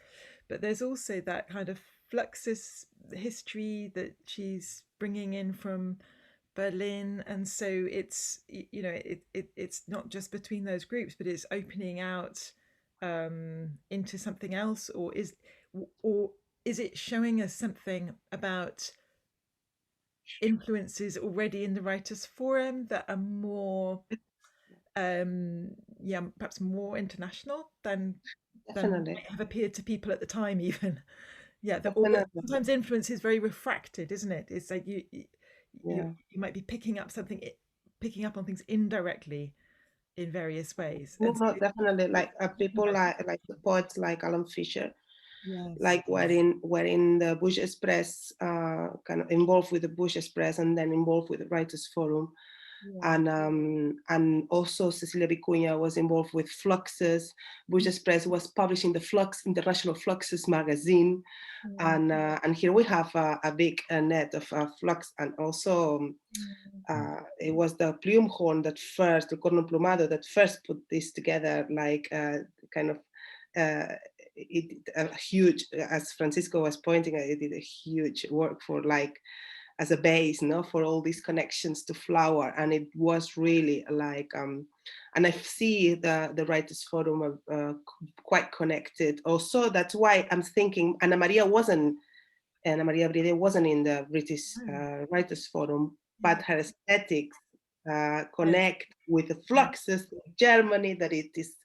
but there's also that kind of fluxus history that she's bringing in from Berlin, and so it's it's not just between those groups, but it's opening out into something else, or is it showing us something about influences already in the Writers' Forum that are more perhaps more international than have appeared to people at the time, even. Sometimes influence is very refracted, isn't it? It's like you might be picking up on things indirectly in various ways. No, definitely. Like people like the poets like Alan Fisher, yes, like were in the Bush Express, kind of involved with the Bush Express, and then involved with the Writers' Forum. Yeah. And also Cecilia Vicuña was involved with Fluxus. Bush Express was publishing the International Fluxus magazine, and here we have a big net of flux, and also it was the Plumhorn that first, the Corno emplumado that first put this together, like kind of it a huge, as Francisco was pointing out, it did a huge work for like as a base, for all these connections to flower, and it was really like, and I see the Writers' Forum quite connected. Also, that's why I'm thinking Anna Maria Bride wasn't in the British Writers' Forum, but her aesthetics connect with the fluxes of Germany, that it is,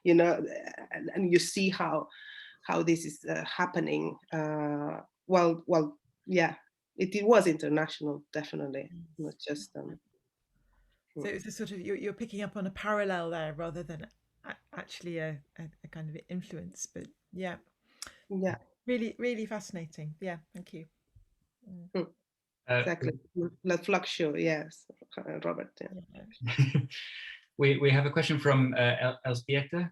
and you see how this is happening. It was international, definitely, not just. So it's a sort of you're picking up on a parallel there rather than actually a kind of influence, but yeah, really, really fascinating. Yeah, thank you. Exactly, the flux show. Yes, Robert. Yeah. we have a question from Elspieta,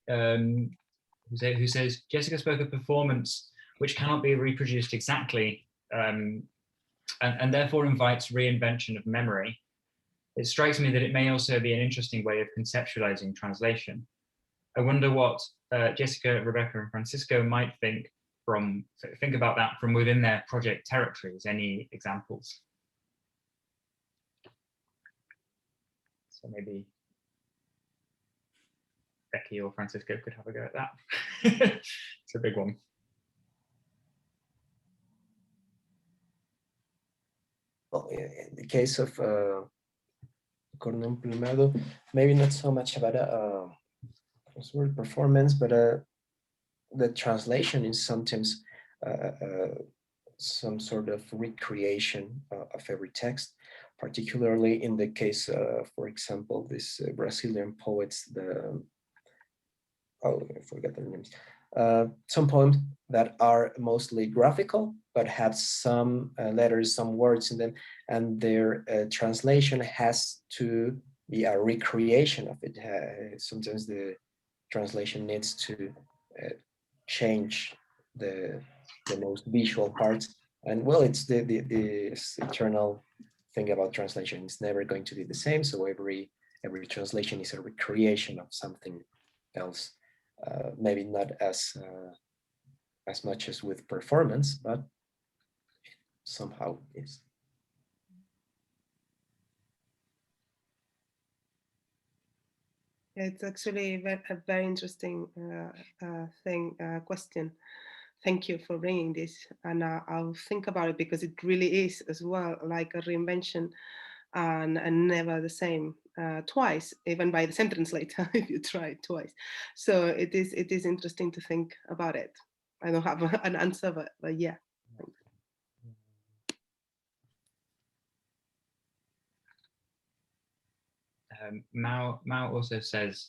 who says Jèssica spoke of performance which cannot be reproduced exactly, and therefore invites reinvention of memory. It strikes me that it may also be an interesting way of conceptualizing translation. I wonder what Jèssica, Rebecca, and Francisco might think about that from within their project territories. Any examples? So maybe Becky or Francisco could have a go at that. It's a big one. Well, in the case of Corno emplumado, maybe not so much about a performance, but the translation is sometimes some sort of recreation of every text, particularly in the case, for example, this Brazilian poets, I forget their names, some poems that are mostly graphical, but have some letters, some words in them, and their translation has to be a recreation of it. Sometimes the translation needs to change the most visual parts. And well, it's the eternal thing about translation. It's never going to be the same. So every translation is a recreation of something else. Maybe not as much as with performance, but somehow is. It's actually a very interesting question. Thank you for bringing this, and I'll think about it, because it really is as well like a reinvention, and never the same twice, even by the same translator if you try it twice. So it is interesting to think about it. I don't have an answer, but yeah. Mao also says,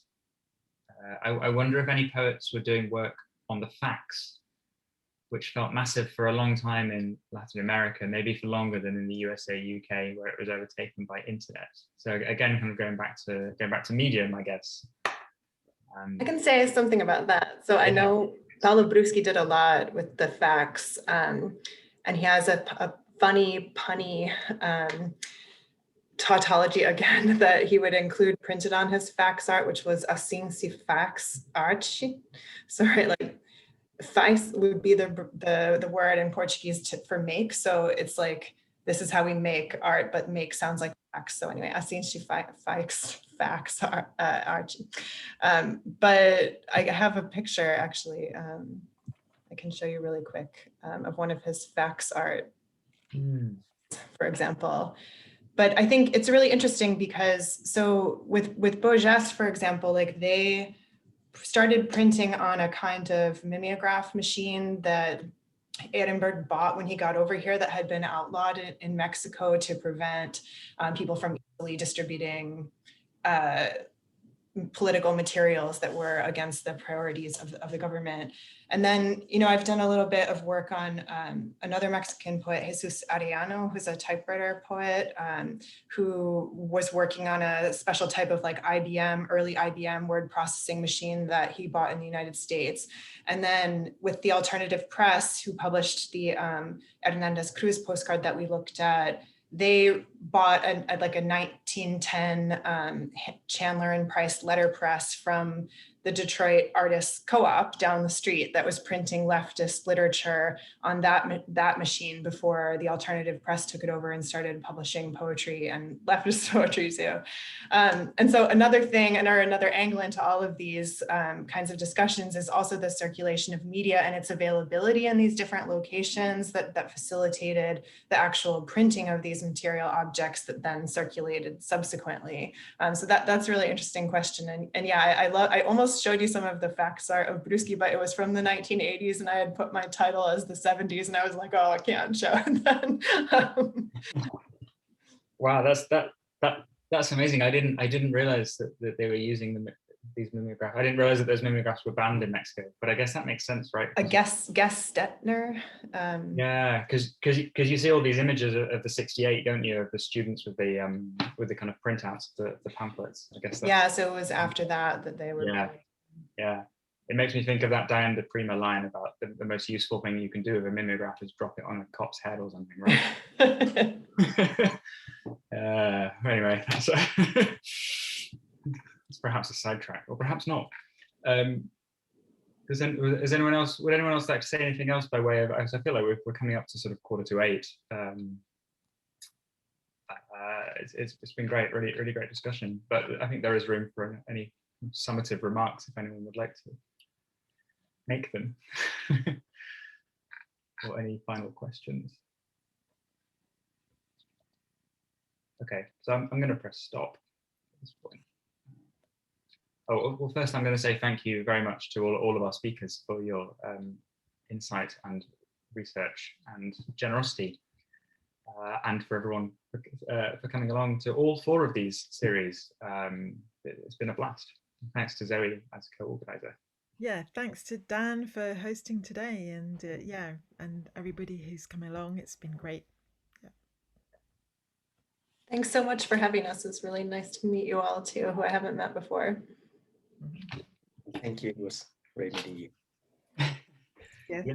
I wonder if any poets were doing work on the fax, which felt massive for a long time in Latin America, maybe for longer than in the USA, UK, where it was overtaken by internet. So again, kind of going back to medium, I guess. I can say something about that. So I know Paulo Bruschi did a lot with the fax, and he has a funny, punny tautology again that he would include printed on his fax art, which was assim se fax arte. Sorry, like fax would be the word in Portuguese for make. So it's like, this is how we make art, but make sounds like fax. So anyway, assim se fax arte. But I have a picture actually. I can show you really quick of one of his fax art, for example. But I think it's really interesting because, so with Bojas, for example, like they started printing on a kind of mimeograph machine that Ehrenberg bought when he got over here, that had been outlawed in Mexico to prevent people from easily distributing political materials that were against the priorities of the government. And then, you know, I've done a little bit of work on another Mexican poet, Jesus Arellano, who's a typewriter poet, who was working on a special type of like early IBM word processing machine that he bought in the United States. And then with the Alternative Press, who published the Hernandez Cruz postcard that we looked at, they bought like a 1910 Chandler and Price letterpress from the Detroit Artists Co-op down the street that was printing leftist literature on that machine before the Alternative Press took it over and started publishing poetry and leftist poetry too. And so another thing, or another angle into all of these kinds of discussions is also the circulation of media and its availability in these different locations that facilitated the actual printing of these material objects that then circulated subsequently. So that's a really interesting question. And yeah, I almost showed you some of the fax art of Bruschi, but it was from the 1980s and I had put my title as the 70s and I was like, oh, I can't show it then. Wow, that's amazing. I didn't realize that they were using these mimeographs. I didn't realize that those mimeographs were banned in Mexico, but I guess that makes sense, right? I guess Stetner. Yeah, because you see all these images of the '68, don't you, of the students with the kind of printouts, the pamphlets. I guess. Yeah, so it was after that they were. Yeah. It makes me think of that Diane de Prima line about the most useful thing you can do with a mimeograph is drop it on a cop's head or something, right? Anyway, so it's perhaps a sidetrack, or perhaps not. Would anyone else like to say anything else by way of? I feel like we're coming up to sort of 7:45. It's been great, really great discussion. But I think there is room for any summative remarks if anyone would like to make them, or any final questions. Okay, so I'm going to press stop at this point. Oh, well, first I'm going to say thank you very much to all of our speakers for your insight and research and generosity, and for everyone for coming along to all 4 of these series. It's been a blast. Thanks to Zoe as co-organizer. Yeah, thanks to Dan for hosting today, and and everybody who's come along. It's been great. Yeah. Thanks so much for having us. It's really nice to meet you all too, who I haven't met before. Thank you. It was great meeting you. Yes,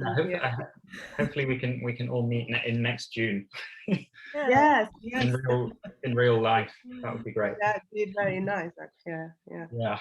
Hopefully we can all meet in next June. yes. in real life. That would be great. That'd be very nice, actually. Yeah. Yeah.